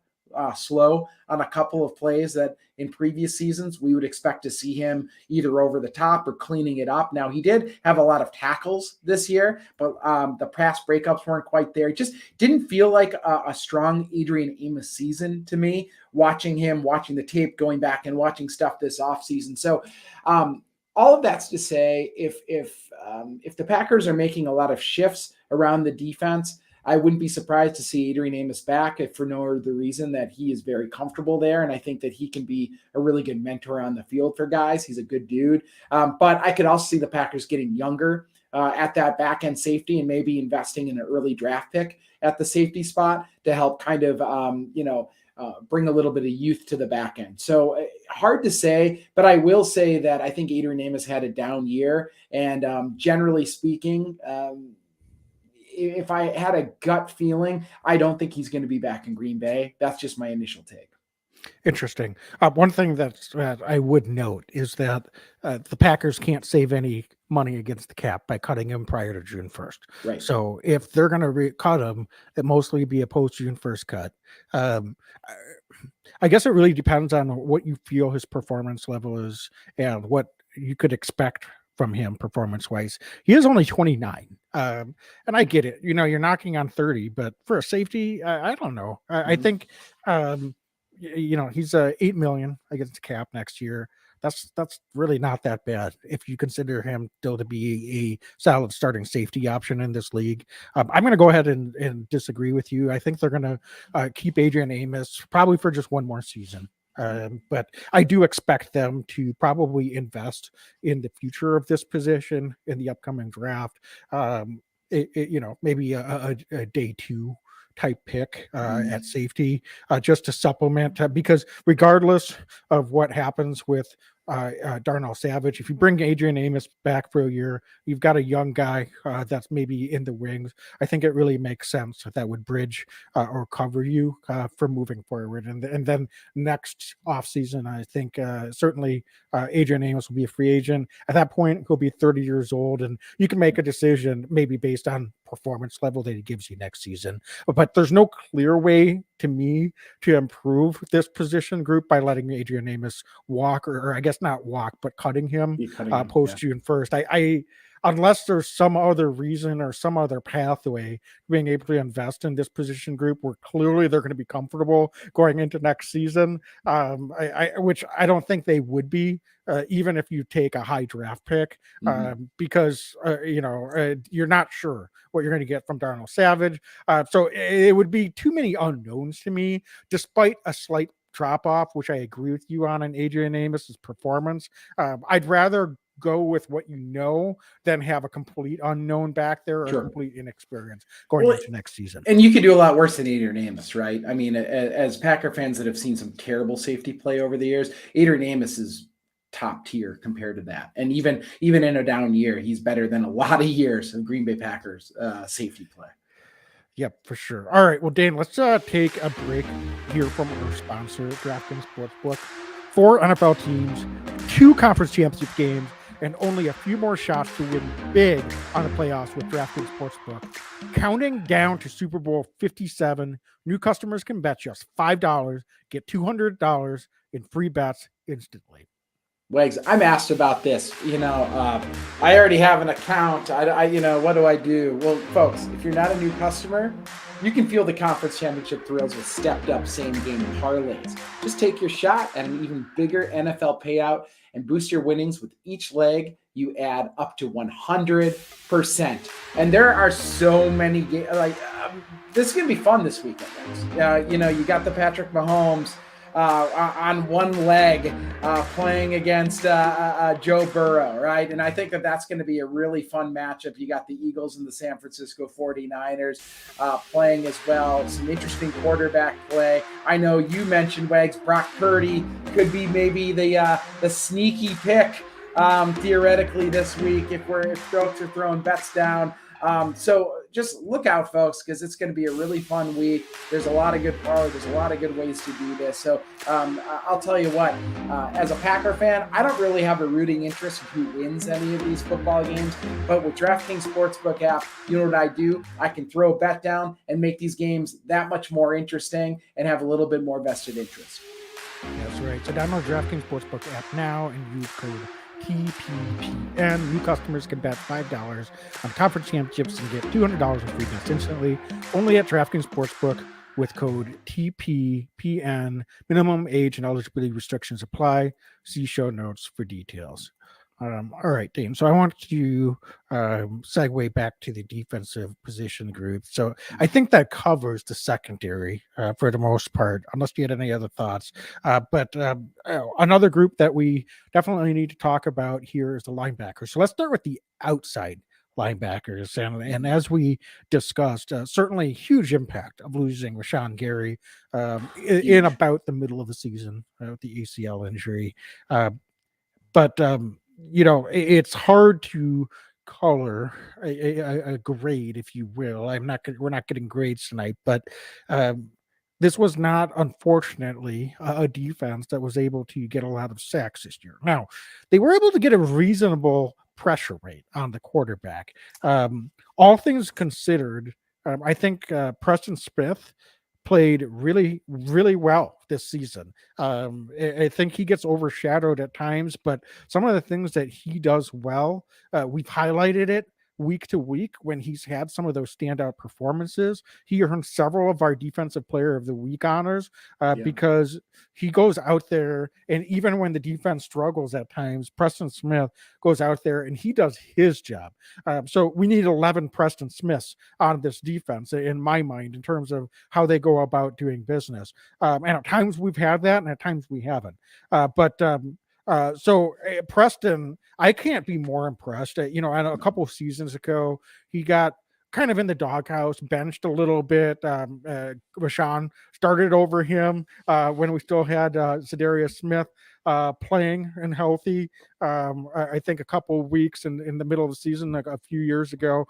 slow on a couple of plays that in previous seasons we would expect to see him either over the top or cleaning it up. Now, he did have a lot of tackles this year, but the pass breakups weren't quite there. It just didn't feel like a strong Adrian Amos season to me, watching the tape, going back and watching stuff this offseason. So all of that's to say, if the Packers are making a lot of shifts around the defense, I wouldn't be surprised to see Adrian Amos back, if for no other reason that he is very comfortable there. And I think that he can be a really good mentor on the field for guys. He's a good dude. But I could also see the Packers getting younger at that back end safety and maybe investing in an early draft pick at the safety spot to help kind of, bring a little bit of youth to the back end. So hard to say, but I will say that I think Adrian Amos had a down year. And generally speaking, if I had a gut feeling, I don't think he's going to be back in Green Bay. That's just my initial take. Interesting. One thing that I would note is that the Packers can't save any money against the cap by cutting him prior to June 1st. Right. So if they're going to cut him, it mostly be a post June 1st cut. I guess it really depends on what you feel his performance level is and what you could expect from him performance wise. He is only 29. And I get it. You're knocking on 30, but for a safety, I don't know. I think, he's $8 million against the cap next year. That's really not that bad if you consider him still to be a solid starting safety option in this league. I'm going to go ahead and disagree with you. I think they're going to keep Adrian Amos probably for just one more season. But I do expect them to probably invest in the future of this position in the upcoming draft. Maybe a day two type pick at safety just to supplement, because regardless of what happens with Darnell Savage, if you bring Adrian Amos back for a year, you've got a young guy that's maybe in the wings. I think it really makes sense that would bridge or cover you for moving forward. And then next offseason, I think certainly Adrian Amos will be a free agent. At that point, he'll be 30 years old, and you can make a decision maybe based on performance level that he gives you next season. But there's no clear way to me to improve this position group by letting Adrian Amos walk, or I guess not walk, but cutting him post June 1st. I unless there's some other reason or some other pathway being able to invest in this position group where clearly they're going to be comfortable going into next season, which I don't think they would be, even if you take a high draft pick, because you're not sure what you're going to get from Darnell Savage. So it would be too many unknowns to me, despite a slight drop off, which I agree with you on Adrian Amos's performance. I'd rather go with what than have a complete unknown back there, or a complete inexperience going into next season. And you could do a lot worse than Adrian Amos, right? I mean, as Packer fans that have seen some terrible safety play over the years, Adrian Amos is top tier compared to that. And even in a down year, he's better than a lot of years of Green Bay Packers safety play. Yep, for sure. All right, well, Dane, let's take a break here from our sponsor, DraftKings Sportsbook. 4 NFL teams, 2 conference championship games, and only a few more shots to win big on the playoffs with DraftKings Sportsbook. Counting down to Super Bowl 57, new customers can bet just $5, get $200 in free bets instantly. Wags, I'm asked about this. I already have an account. What do I do? Well, folks, if you're not a new customer, you can feel the conference championship thrills with stepped up same game parlays. Just take your shot at an even bigger NFL payout and boost your winnings with each leg. You add up to 100%. And there are so many games. This is going to be fun this weekend, guys. You got the Patrick Mahomes on one leg playing against Joe Burrow, right? And I think that's going to be a really fun matchup. You got the Eagles and the San Francisco 49ers playing as well. Some interesting quarterback play. I know you mentioned, Wags, Brock Purdy could be maybe the sneaky pick theoretically this week if folks are throwing bets down. So just look out, folks, because it's going to be a really fun week. There's a lot of good power. There's a lot of good ways to do this. So I'll tell you what, as a Packer fan, I don't really have a rooting interest in who wins any of these football games. But with DraftKings Sportsbook app, you know what I do? I can throw a bet down and make these games that much more interesting and have a little bit more vested interest. That's right. So download DraftKings Sportsbook app now and use code TPPN. New customers can bet $5 on conference championships and get $200 in free bets instantly. Only at DraftKings Sportsbook with code TPPN. Minimum age and eligibility restrictions apply. See show notes for details. All right, Dane. So I want to segue back to the defensive position group. So I think that covers the secondary for the most part, unless you had any other thoughts. But another group that we definitely need to talk about here is the linebackers. So let's start with the outside linebackers. And as we discussed, certainly huge impact of losing Rashawn Gary in about the middle of the season with the ACL injury. But it's hard to color a grade, if you will. We're not getting grades tonight, but this was not, unfortunately, a defense that was able to get a lot of sacks this year. Now, they were able to get a reasonable pressure rate on the quarterback. All things considered, I think Preston Smith played really, really well this season. I think he gets overshadowed at times, but some of the things that he does well, we've highlighted it week to week when he's had some of those standout performances. He earned several of our defensive player of the week honors because he goes out there, and even when the defense struggles at times, Preston Smith goes out there and he does his job. So we need 11 Preston Smiths on this defense, in my mind, in terms of how they go about doing business. And at times we've had that, and at times we haven't. So Preston, I can't be more impressed. A couple of seasons ago, he got kind of in the doghouse, benched a little bit. Rashawn started over him when we still had Zadarius Smith playing and healthy. I think a couple of weeks in the middle of the season, like a few years ago.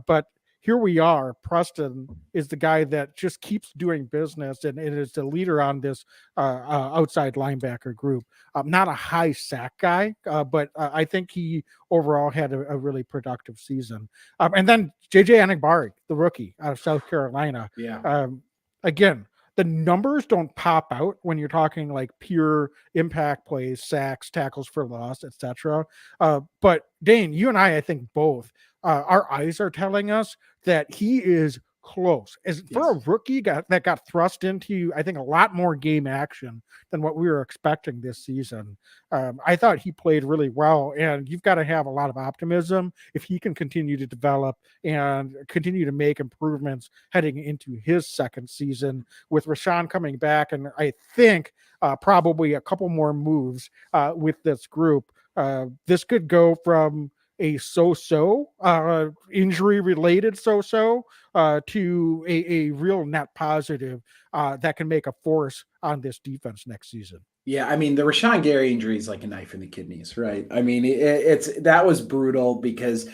But here we are. Preston is the guy that just keeps doing business and is the leader on this outside linebacker group. Not a high sack guy, but I think he overall had a really productive season. And then JJ Anagbari, the rookie out of South Carolina. Again, the numbers don't pop out when you're talking like pure impact plays, sacks, tackles for loss, etc. But Dane, you and I think both, our eyes are telling us that he is close. For a rookie that got thrust into, I think, a lot more game action than what we were expecting this season. I thought he played really well, and you've got to have a lot of optimism if he can continue to develop and continue to make improvements heading into his second season with Rashawn coming back. And I think probably a couple more moves with this group. This could go from a so-so injury-related so-so to a real net positive that can make a force on this defense next season. Yeah, I mean, the Rashawn Gary injury is like a knife in the kidneys, right? I mean, that was brutal because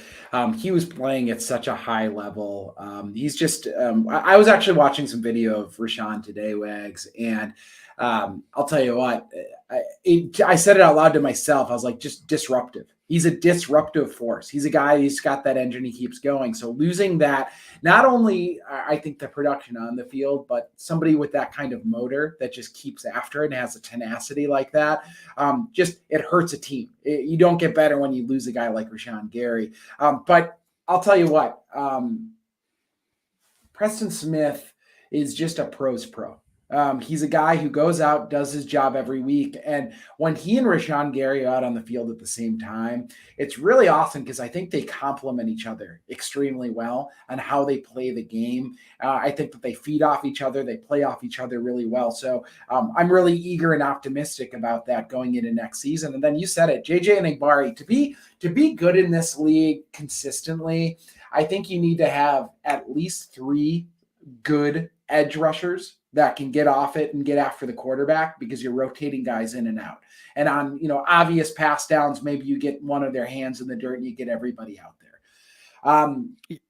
he was playing at such a high level. He's just, I was actually watching some video of Rashawn today, Wags, and I'll tell you what, I said it out loud to myself. I was like, just disruptive. He's a disruptive force. He's a guy, he's got that engine, he keeps going. So losing that, not only I think the production on the field, but somebody with that kind of motor that just keeps after it and has a tenacity like that, it hurts a team. You don't get better when you lose a guy like Rashawn Gary. But I'll tell you what, Preston Smith is just a pro's pro. He's a guy who goes out, does his job every week. And when he and Rashawn Gary are out on the field at the same time, it's really awesome because I think they complement each other extremely well on how they play the game. I think that they feed off each other. They play off each other really well. So I'm really eager and optimistic about that going into next season. And then you said it, JJ Anagbari, to be good in this league consistently, I think you need to have at least 3 good edge rushers that can get off it and get after the quarterback because you're rotating guys in and out. And on, obvious pass downs, maybe you get one of their hands in the dirt and you get everybody out there.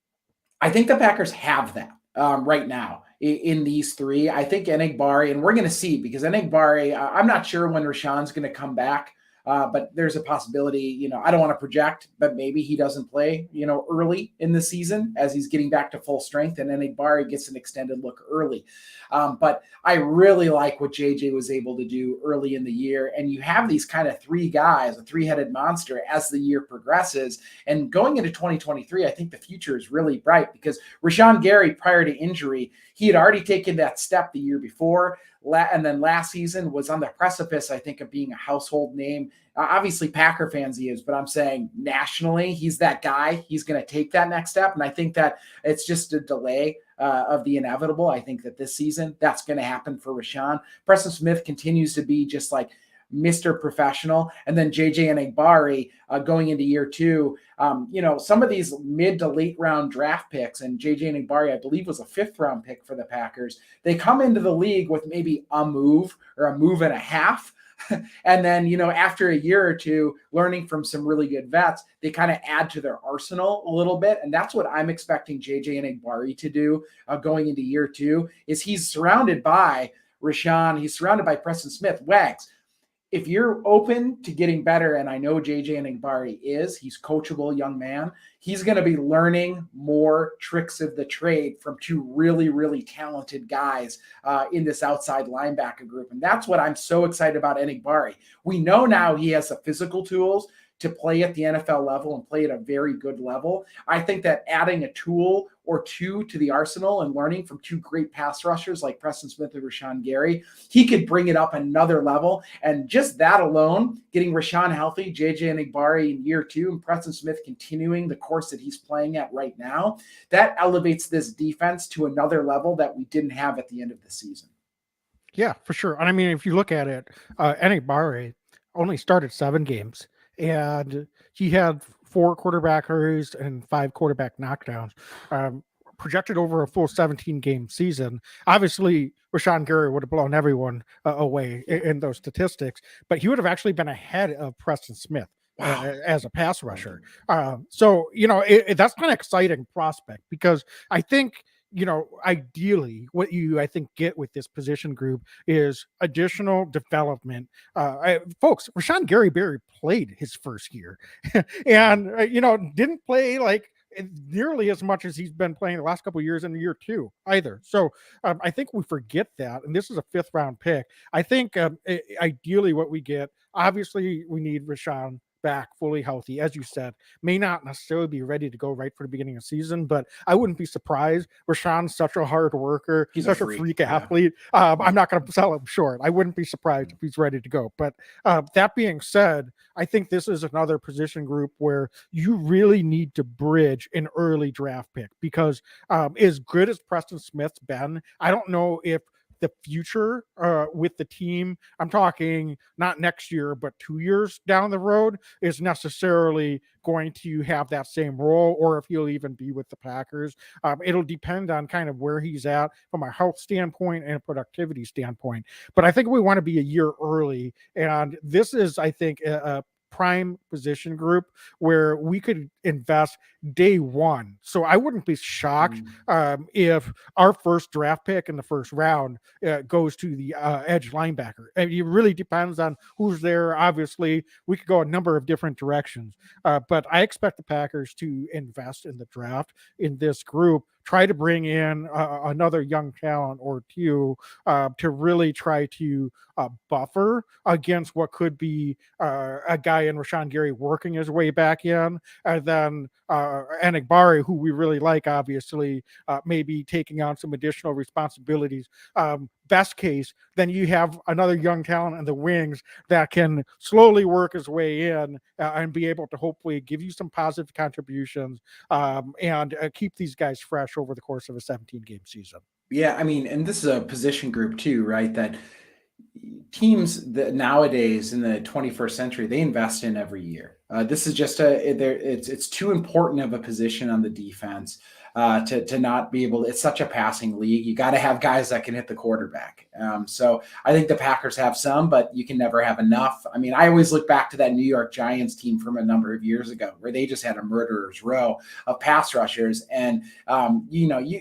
I think the Packers have that right now in these three. I think Enigbari, and we're going to see because Enigbari, I'm not sure when Rashawn's going to come back. But there's a possibility, I don't want to project, but maybe he doesn't play, early in the season as he's getting back to full strength, and Enigbari gets an extended look early. But I really like what JJ was able to do early in the year. And you have these kind of three guys, a three-headed monster as the year progresses. And going into 2023, I think the future is really bright because Rashawn Gary, prior to injury, he had already taken that step the year before. And then last season was on the precipice, I think, of being a household name. Obviously, Packer fans he is, but I'm saying nationally, he's that guy. He's going to take that next step. And I think that it's just a delay of the inevitable. I think that this season, that's going to happen for Rashawn. Preston Smith continues to be just like Mr. Professional. And then JJ Enigbari going into year two, some of these mid to late round draft picks, and JJ Enigbari, I believe, was a 5th round pick for the Packers. They come into the league with maybe a move or a move and a half. And then, after a year or two, learning from some really good vets, they kind of add to their arsenal a little bit. And that's what I'm expecting JJ Enigbari to do going into year two, is he's surrounded by Rashawn. He's surrounded by Preston Smith. Wags, if you're open to getting better, and I know JJ Enigbari is, he's coachable young man, he's going to be learning more tricks of the trade from two really, really talented guys in this outside linebacker group. And that's what I'm so excited about Enigbari. We know now he has the physical tools to play at the NFL level and play at a very good level. I think that adding a tool or two to the arsenal and learning from two great pass rushers like Preston Smith and Rashawn Gary, he could bring it up another level. And just that alone, getting Rashawn healthy, JJ Enigbari in year two, and Preston Smith continuing the course that he's playing at right now, that elevates this defense to another level that we didn't have at the end of the season. Yeah, for sure. And I mean, if you look at it, Enigbari only started 7 games. And he had 4 quarterback hurries and 5 quarterback knockdowns, projected over a full 17-game season. Obviously, Rashawn Gary would have blown everyone away in those statistics, but he would have actually been ahead of Preston Smith as a pass rusher. So, that's kind of exciting prospect because I think, ideally what you, I think, get with this position group is additional development. Folks, Rashawn Gary barely played his first year and, didn't play like nearly as much as he's been playing the last couple of years in year two either. So I think we forget that. And this is a 5th round pick. I think ideally what we get, obviously we need Rashawn back fully healthy, as you said, may not necessarily be ready to go right for the beginning of the season, but I wouldn't be surprised. Rashawn's such a hard worker. He's such a freak athlete. I'm not going to sell him short. I wouldn't be surprised if he's ready to go. But that being said, I think this is another position group where you really need to bridge an early draft pick because as good as Preston Smith's been, I don't know if the future with the team, I'm talking not next year, but 2 years down the road, is necessarily going to have that same role, or if he'll even be with the Packers. It'll depend on kind of where he's at from a health standpoint and a productivity standpoint. But I think we want to be a year early. And this is, I think, a prime position group where we could invest day one. So I wouldn't be shocked if our first draft pick in the first round goes to the edge linebacker. And it really depends on who's there. Obviously, we could go a number of different directions, but I expect the Packers to invest in the draft in this group, try to bring in another young talent or two to really try to buffer against what could be a guy in Rashawn Gary working his way back in, and then Enigbari, who we really like, obviously, maybe taking on some additional responsibilities. Best case, then you have another young talent in the wings that can slowly work his way in and be able to hopefully give you some positive contributions and keep these guys fresh over the course of a 17-game season. Yeah, I mean, and this is a position group too, right? That teams that nowadays in the 21st century, they invest in every year. This is just it's too important of a position on the defense to not be able to, it's such a passing league. You got to have guys that can hit the quarterback. So I think the Packers have some, but you can never have enough. I mean, I always look back to that New York Giants team from a number of years ago where they just had a murderer's row of pass rushers. And,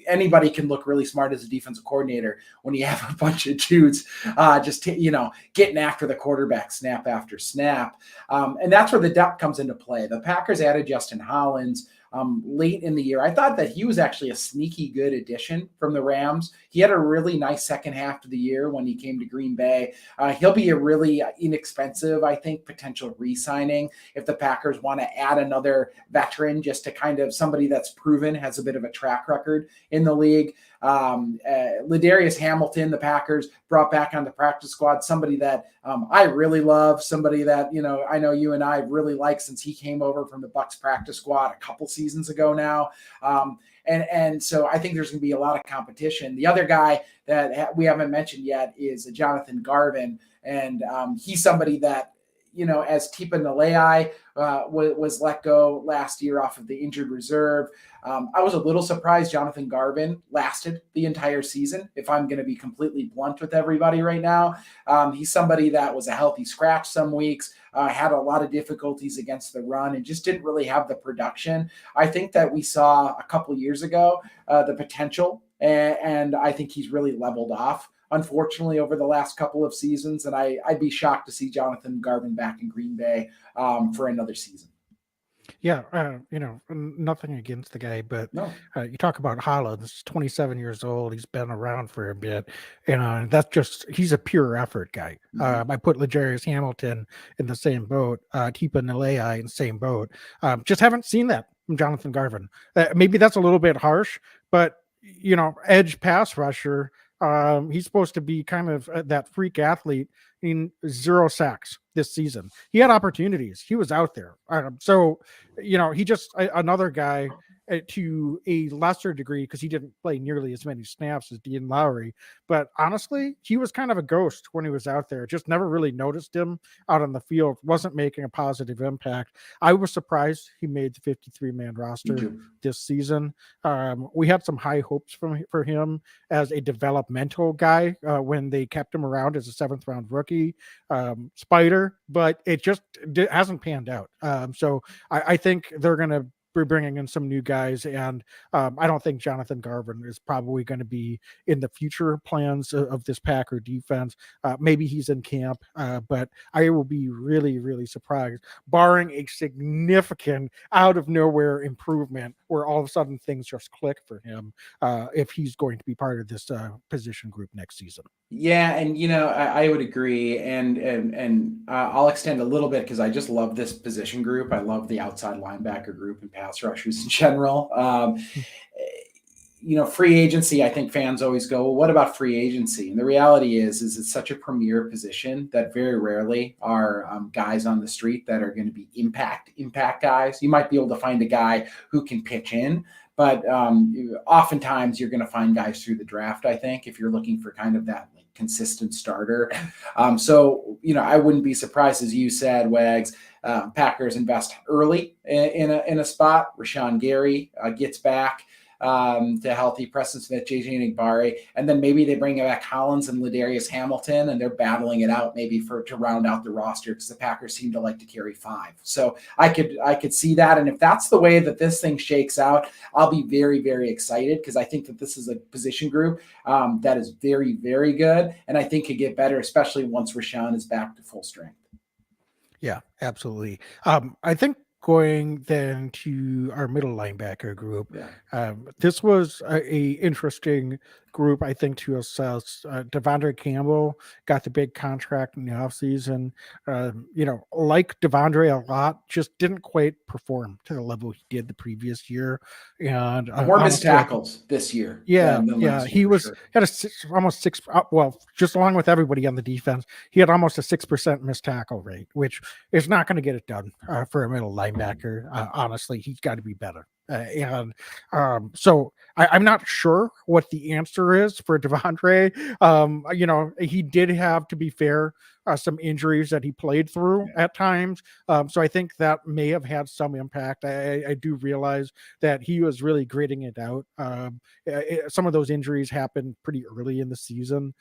anybody can look really smart as a defensive coordinator when you have a bunch of dudes getting after the quarterback snap after snap. And that's where the depth comes into play. The Packers added Justin Hollins late in the year. I thought that he was actually a sneaky good addition from the Rams. He had a really nice second half of the year when he came to Green Bay. He'll be a really inexpensive, I think, potential re-signing if the Packers want to add another veteran, just to kind of somebody that's proven, has a bit of a track record in the league. Ladarius Hamilton, the Packers brought back on the practice squad, somebody that I really love, somebody that, I know you and I really like since he came over from the Bucs practice squad a couple seasons ago now. And so I think there's going to be a lot of competition. The other guy that we haven't mentioned yet is Jonathan Garvin. And he's somebody that, as Tipa Nalei was let go last year off of the injured reserve. I was a little surprised Jonathan Garvin lasted the entire season, if I'm going to be completely blunt with everybody right now. He's somebody that was a healthy scratch some weeks, had a lot of difficulties against the run, and just didn't really have the production I think that we saw a couple years ago, the potential, and I think he's really leveled off, unfortunately, over the last couple of seasons. And I'd be shocked to see Jonathan Garvin back in Green Bay for another season. Yeah, nothing against the guy, but No. you talk about Hollins, 27 years old. He's been around for a bit, and he's a pure effort guy. I put Ladarius Hamilton in the same boat, Tipa Nalei in the same boat. Just haven't seen that from Jonathan Garvin. Maybe that's a little bit harsh, but edge pass rusher. He's supposed to be kind of that freak athlete. In 0 sacks this season. He had opportunities. He was out there. He just another guy to a lesser degree because he didn't play nearly as many snaps as Dean Lowry. But honestly, he was kind of a ghost when he was out there. Just never really noticed him out on the field. Wasn't making a positive impact. I was surprised he made the 53-man roster this season. We had some high hopes for him as a developmental guy when they kept him around as a 7th-round rookie spider, but it just hasn't panned out. So I think they're going to be bringing in some new guys, and I don't think Jonathan Garvin is probably going to be in the future plans of this Packer defense. Maybe he's in camp, but I will be really, really surprised, barring a significant out of nowhere improvement where all of a sudden things just click for him, if he's going to be part of this position group next season. Yeah, and I would agree, and I'll extend a little bit because I just love this position group. I love the outside linebacker group and pass rushers in general. Free agency, I think fans always go, well, what about free agency? And the reality is it's such a premier position that very rarely are guys on the street that are going to be impact guys. You might be able to find a guy who can pitch in, but oftentimes you're going to find guys through the draft, I think, if you're looking for kind of that consistent starter. I wouldn't be surprised, as you said, Wags, Packers invest early in a spot. Rashawn Gary gets back to healthy. Preston Smith, JJ Nigbari, and then maybe they bring back Hollins and Ladarius Hamilton, and they're battling it out maybe to round out the roster because the Packers seem to like to carry 5. So I could see that, and if that's the way that this thing shakes out, I'll be very, very excited because I think that this is a position group that is very, very good, and I think could get better, especially once Rashawn is back to full strength. Yeah, absolutely. I think going then to our middle linebacker group, this was a interesting group, I think, to assess. Devondre Campbell got the big contract in the offseason. Like Devondre a lot, just didn't quite perform to the level he did the previous year. And more missed tackles this year. Yeah. He had almost 6. Just along with everybody on the defense, he had almost a 6% missed tackle rate, which is not going to get it done for a middle linebacker. Honestly, he's got to be better. So I'm not sure what the answer is for Devondre. He did have, to be fair, some injuries that he played through at times. So I think that may have had some impact. I do realize that he was really gritting it out. Some of those injuries happened pretty early in the season.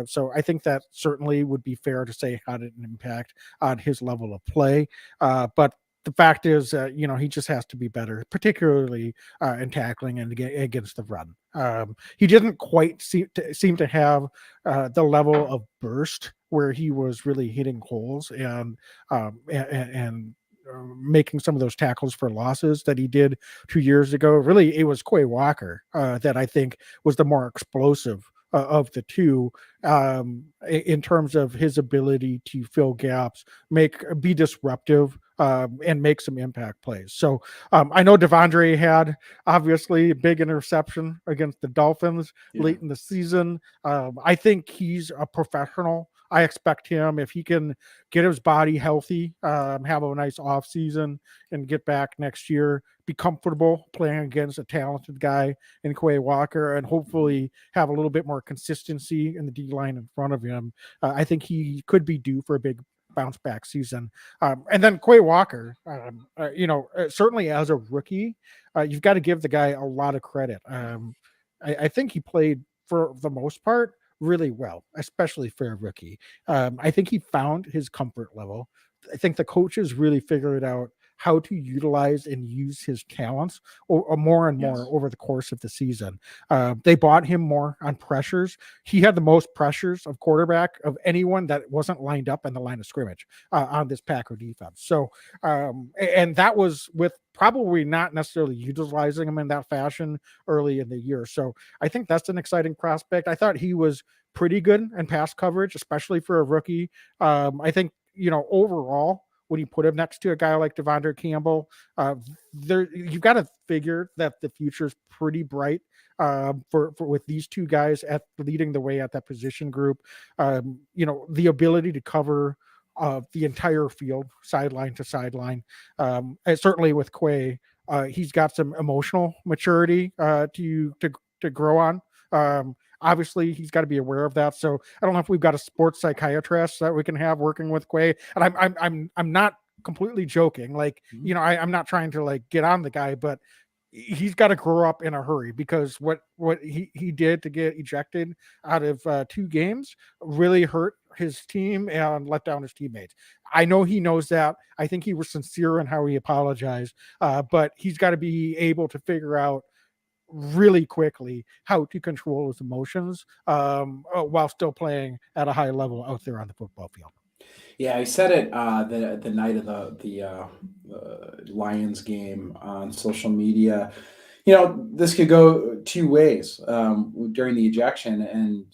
So I think that certainly would be fair to say had an impact on his level of play. But the fact is, he just has to be better, particularly in tackling and against the run. He didn't quite seem to have the level of burst where he was really hitting holes and making some of those tackles for losses that he did 2 years ago. Really, it was Quay Walker that I think was the more explosive of the two in terms of his ability to fill gaps, be disruptive, and make some impact plays. So I know Devondre had obviously a big interception against the Dolphins late in the season. I think he's a professional. I expect him, if he can get his body healthy, have a nice off season, and get back next year, be comfortable playing against a talented guy in Quay Walker, and hopefully have a little bit more consistency in the D line in front of him. I think he could be due for a big bounce back season. And then Quay Walker, certainly as a rookie, you've got to give the guy a lot of credit. I think he played, for the most part, really well, especially for a rookie. I think he found his comfort level. I think the coaches really figured out how to utilize and use his talents more and more over the course of the season. They bought him more on pressures. He had the most pressures of quarterback of anyone that wasn't lined up in the line of scrimmage on this Packer defense. So, and that was with probably not necessarily utilizing him in that fashion early in the year. So I think that's an exciting prospect. I thought he was pretty good in pass coverage, especially for a rookie. I think, overall, when you put him next to a guy like Devondre Campbell, you've got to figure that the future is pretty bright for with these two guys leading the way at that position group. The ability to cover the entire field, sideline to sideline. And certainly with Quay, he's got some emotional maturity to grow on. Obviously, he's got to be aware of that. So I don't know if we've got a sports psychiatrist that we can have working with Quay. And I'm not completely joking. Like, I'm not trying to like get on the guy, but he's got to grow up in a hurry, because what he did to get ejected out of 2 games really hurt his team and let down his teammates. I know he knows that. I think he was sincere in how he apologized, but he's got to be able to figure out really quickly how to control his emotions while still playing at a high level out there on the football field. Yeah, I said it the night of the Lions game on social media. This could go 2 ways during the ejection, and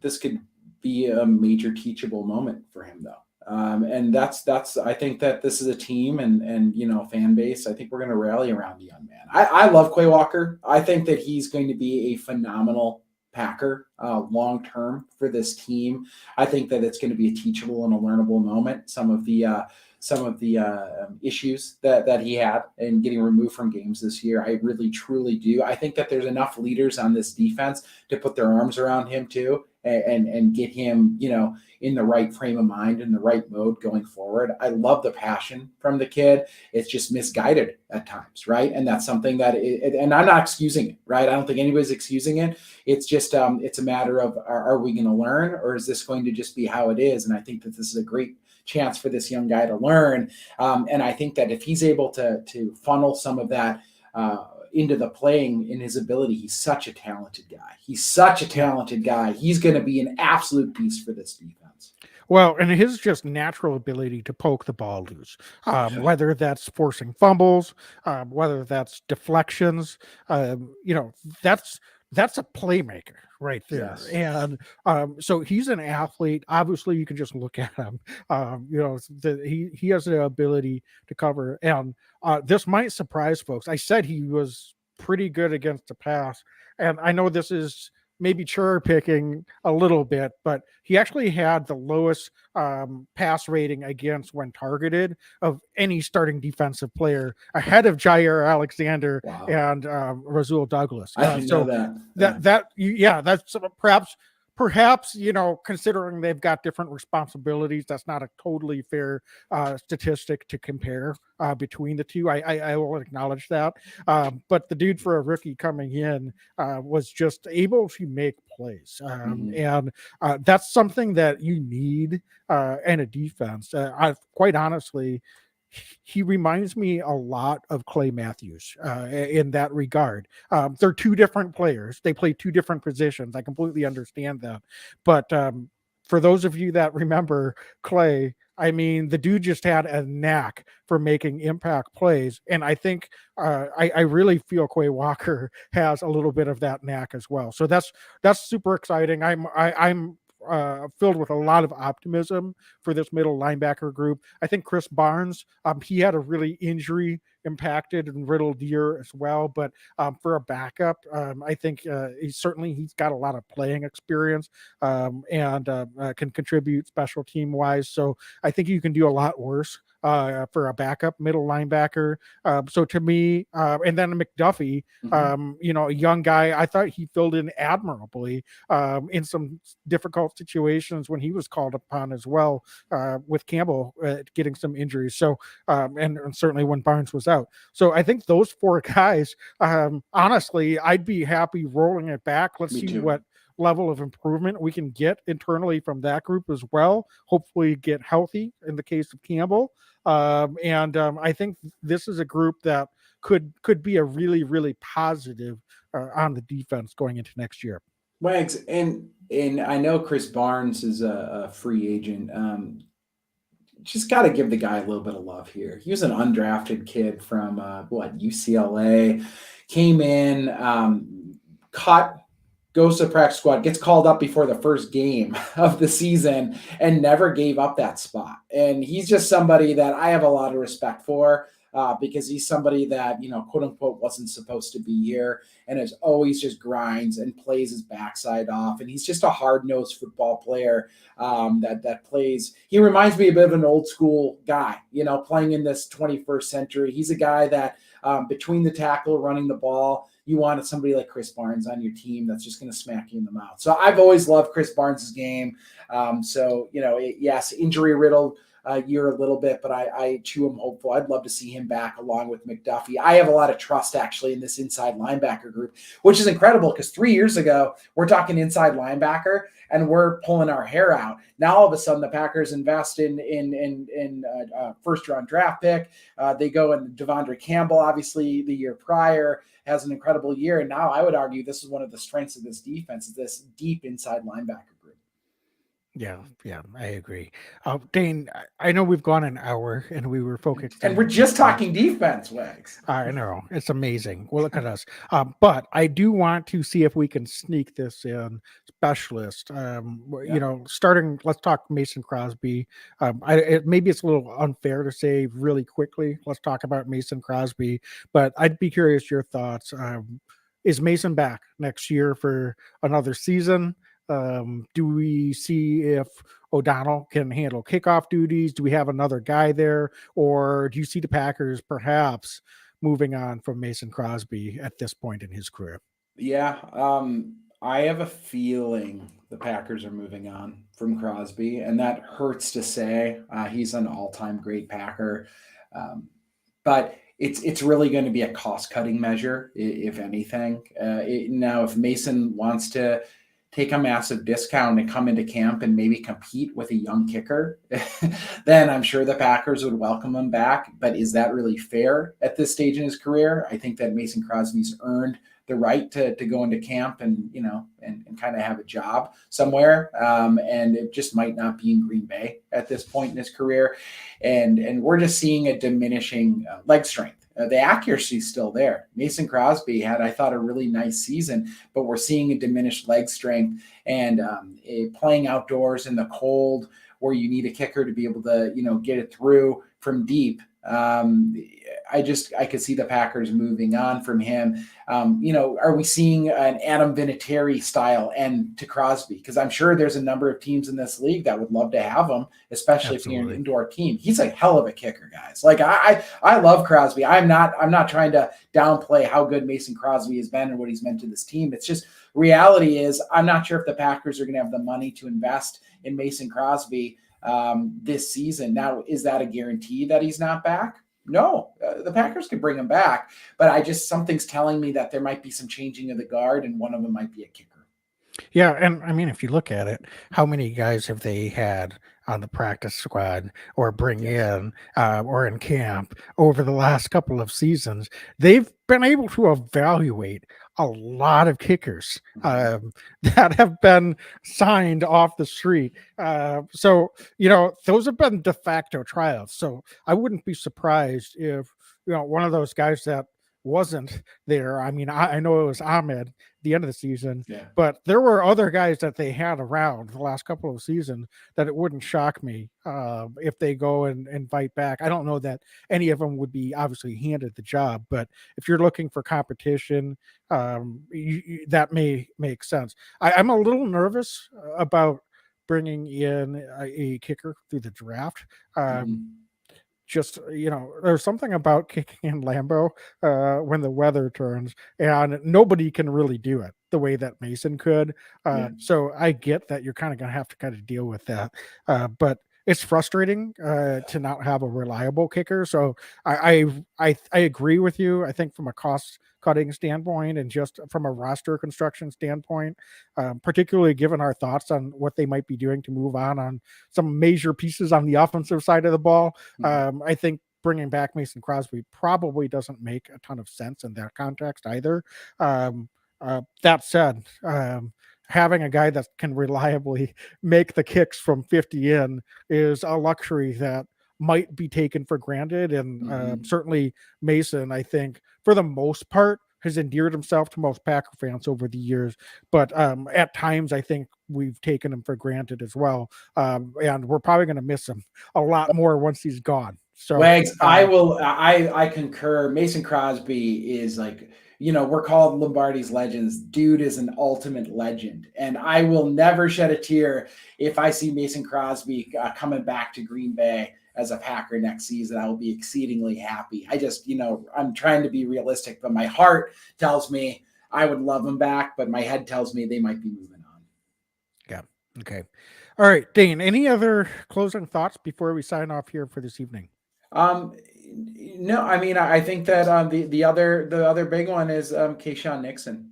this could be a major teachable moment for him, though. And that's I think that this is a team and fan base. I think we're going to rally around the young man. I love Quay Walker. I think that he's going to be a phenomenal Packer long term for this team. I think that it's going to be a teachable and a learnable moment. Some of the issues that he had in getting removed from games this year, I really truly do. I think that there's enough leaders on this defense to put their arms around him too, and get him in the right frame of mind, in the right mode going forward. I love the passion from the kid. It's just misguided at times, right? And that's something that and I'm not excusing it, right? I don't think anybody's excusing it. It's just it's a matter of, are we going to learn, or is this going to just be how it is? And I think that this is a great chance for this young guy to learn. And I think that if he's able to funnel some of that into the playing in his ability, he's such a talented guy. He's going to be an absolute beast for this defense. Well, and his just natural ability to poke the ball loose, whether that's forcing fumbles, whether that's deflections, that's a playmaker right there. Yes. And so he's an athlete. Obviously, you can just look at him. He has the ability to cover. And this might surprise folks. I said he was pretty good against the pass. And I know this is maybe cherry picking a little bit, but he actually had the lowest pass rating against when targeted of any starting defensive player, ahead of Jair Alexander Wow. and Rasul Douglas. I didn't know that. That's perhaps, considering they've got different responsibilities, that's not a totally fair statistic to compare between the two. I will acknowledge that. But the dude, for a rookie coming in, was just able to make plays. And that's something that you need in a defense. Quite honestly, he reminds me a lot of Clay Matthews in that regard. They're two different players. They play two different positions. I completely understand that. But for those of you that remember Clay, I mean, the dude just had a knack for making impact plays. And I think I really feel Quay Walker has a little bit of that knack as well. So that's super exciting. I'm filled with a lot of optimism for this middle linebacker group. I think Chris Barnes, he had a really injury impacted and riddled year as well, but for a backup, I think he's got a lot of playing experience and can contribute special team wise. So I think you can do a lot worse for a backup middle linebacker. So to me, and then McDuffie, a young guy, I thought he filled in admirably in some difficult situations when he was called upon as well, with Campbell getting some injuries. So, and certainly when Barnes was out. So I think those four guys, honestly, I'd be happy rolling it back. Let's see what level of improvement we can get internally from that group as well. Hopefully get healthy in the case of Campbell. I think this is a group that could be a really, really positive on the defense going into next year. Wags, and I know Chris Barnes is a free agent. Just got to give the guy a little bit of love here. He was an undrafted kid from UCLA, came in, goes to the practice squad, gets called up before the first game of the season, and never gave up that spot. And he's just somebody that I have a lot of respect for. Because he's somebody that, quote unquote, wasn't supposed to be here and is always just grinds and plays his backside off. And he's just a hard-nosed football player that plays. He reminds me a bit of an old school guy, playing in this 21st century. He's a guy that between the tackle, running the ball, you wanted somebody like Chris Barnes on your team that's just going to smack you in the mouth. So I've always loved Chris Barnes' game. Yes, injury riddled year a little bit, but I too am hopeful. I'd love to see him back along with McDuffie. I have a lot of trust actually in this inside linebacker group, which is incredible because 3 years ago, we're talking inside linebacker and we're pulling our hair out. Now, all of a sudden, the Packers invest in first round draft pick. They go in Devondre Campbell, obviously the year prior, has an incredible year. And now I would argue this is one of the strengths of this defense, is this deep inside linebacker group. Yeah, I agree. Dane, I know we've gone an hour and we were focused. And we're just talking defense, Wags. I know. It's amazing. Well, look at us. But I do want to see if we can sneak this in specialist. Starting, let's talk Mason Crosby. Maybe it's a little unfair to say really quickly, let's talk about Mason Crosby, but I'd be curious your thoughts. Is Mason back next year for another season? Do we see if O'Donnell can handle kickoff duties? Do we have another guy there? Or do you see the Packers perhaps moving on from Mason Crosby at this point in his career? Yeah, I have a feeling the Packers are moving on from Crosby, and that hurts to say. He's an all-time great Packer. But it's really going to be a cost-cutting measure, if anything. Now, if Mason wants to take a massive discount and come into camp and maybe compete with a young kicker, then I'm sure the Packers would welcome him back. But is that really fair at this stage in his career? I think that Mason Crosby's earned the right to go into camp and kind of have a job somewhere. And it just might not be in Green Bay at this point in his career. And we're just seeing a diminishing leg strength. The accuracy is still there. Mason Crosby had, I thought, a really nice season, but we're seeing a diminished leg strength and playing outdoors in the cold where you need a kicker to be able to, get it through from deep. I could see the Packers moving on from him. Are we seeing an Adam Vinatieri style end to Crosby? Because I'm sure there's a number of teams in this league that would love to have him, especially if you're an indoor team. He's a hell of a kicker, guys. Like I love Crosby. I'm not trying to downplay how good Mason Crosby has been and what he's meant to this team. It's just reality is I'm not sure if the Packers are going to have the money to invest in Mason Crosby this season. Now, is that a guarantee that he's not back? No, the Packers could bring him back, but something's telling me that there might be some changing of the guard, and one of them might be a kicker. Yeah, and I mean, if you look at it, how many guys have they had on the practice squad or bring in or in camp over the last couple of seasons? They've been able to evaluate a lot of kickers that have been signed off the street. So, those have been de facto tryouts. So I wouldn't be surprised if, one of those guys that wasn't there. I mean, I know it was Ahmed the end of the season, but there were other guys that they had around the last couple of seasons that it wouldn't shock me if they go and fight back. I don't know that any of them would be obviously handed the job, but if you're looking for competition, that may make sense. I'm a little nervous about bringing in a kicker through the draft. Just, there's something about kicking in Lambeau when the weather turns, and nobody can really do it the way that Mason could. So I get that you're kind of going to have to kind of deal with that. But it's frustrating to not have a reliable kicker. So I agree with you. I think from a cost cutting standpoint and just from a roster construction standpoint, particularly given our thoughts on what they might be doing to move on some major pieces on the offensive side of the ball, I think bringing back Mason Crosby probably doesn't make a ton of sense in that context either. That said, having a guy that can reliably make the kicks from 50 in is a luxury that might be taken for granted. And certainly Mason, I think, for the most part, has endeared himself to most Packer fans over the years. But at times, I think we've taken him for granted as well. And we're probably going to miss him a lot more once he's gone. So, Wags, I concur. Mason Crosby is like, we're called Lombardi's legends. Dude is an ultimate legend. And I will never shed a tear if I see Mason Crosby coming back to Green Bay as a Packer next season. I will be exceedingly happy. I just, I'm trying to be realistic, but my heart tells me I would love him back, but my head tells me they might be moving on. Yeah. Okay. All right, Dane, any other closing thoughts before we sign off here for this evening? No, I mean, I think that the other big one is Keyshawn Nixon.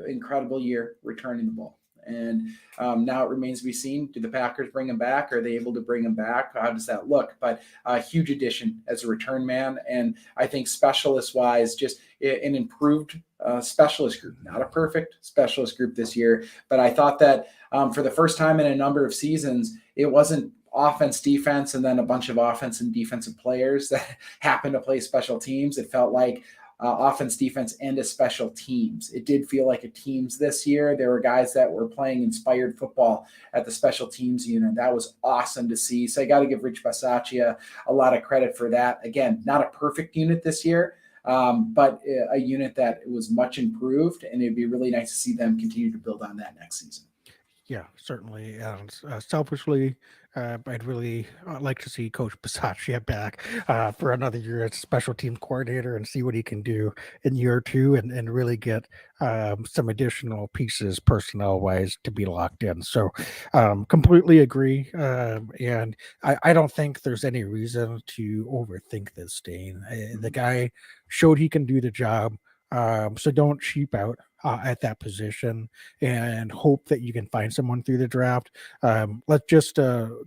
Incredible year returning the ball. And now it remains to be seen. Do the Packers bring him back? Are they able to bring him back? How does that look? But a huge addition as a return man. And I think specialist-wise, just an improved specialist group. Not a perfect specialist group this year. But I thought that for the first time in a number of seasons, it wasn't offense, defense, and then a bunch of offense and defensive players that happen to play special teams. It felt like offense, defense, and a special teams. It did feel like a teams this year. There were guys that were playing inspired football at the special teams unit. That was awesome to see. So I got to give Rich Bisaccia a lot of credit for that. Again, not a perfect unit this year, but a unit that was much improved, and it'd be really nice to see them continue to build on that next season. Yeah, certainly. Selfishly, I'd really like to see Coach Bisaccia back for another year as special team coordinator and see what he can do in year two and really get some additional pieces personnel-wise to be locked in. So completely agree. And I don't think there's any reason to overthink this, Dane. The guy showed he can do the job. So don't cheap out at that position and hope that you can find someone through the draft. Let's just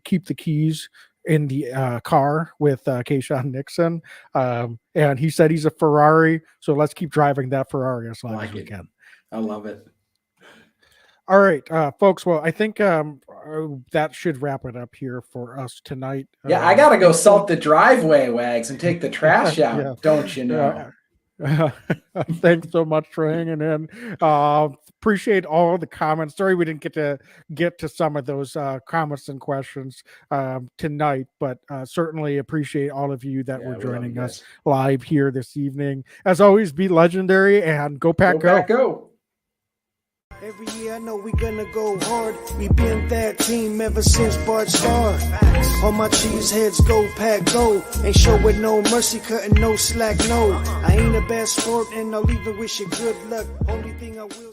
keep the keys in the car with Keyshawn Nixon. And he said he's a Ferrari, so let's keep driving that Ferrari as long as we can. I love it. All right, folks. Well, I think that should wrap it up here for us tonight. Yeah, I got to go salt the driveway, Wags, and take the trash out. Don't you know? Thanks so much for hanging in. Appreciate all the comments. Sorry we didn't get to some of those comments and questions tonight, but certainly appreciate all of you that Yeah, were we love you joining us guys. live here this evening. As always, be legendary and go Pack Go Pack, go. Every year I know we gonna go hard. We been that team ever since Bart started. All my cheese heads go Pack go. Ain't showing no mercy, cutting no slack, no. I ain't a bad sport and I'll even wish you good luck. Only thing I will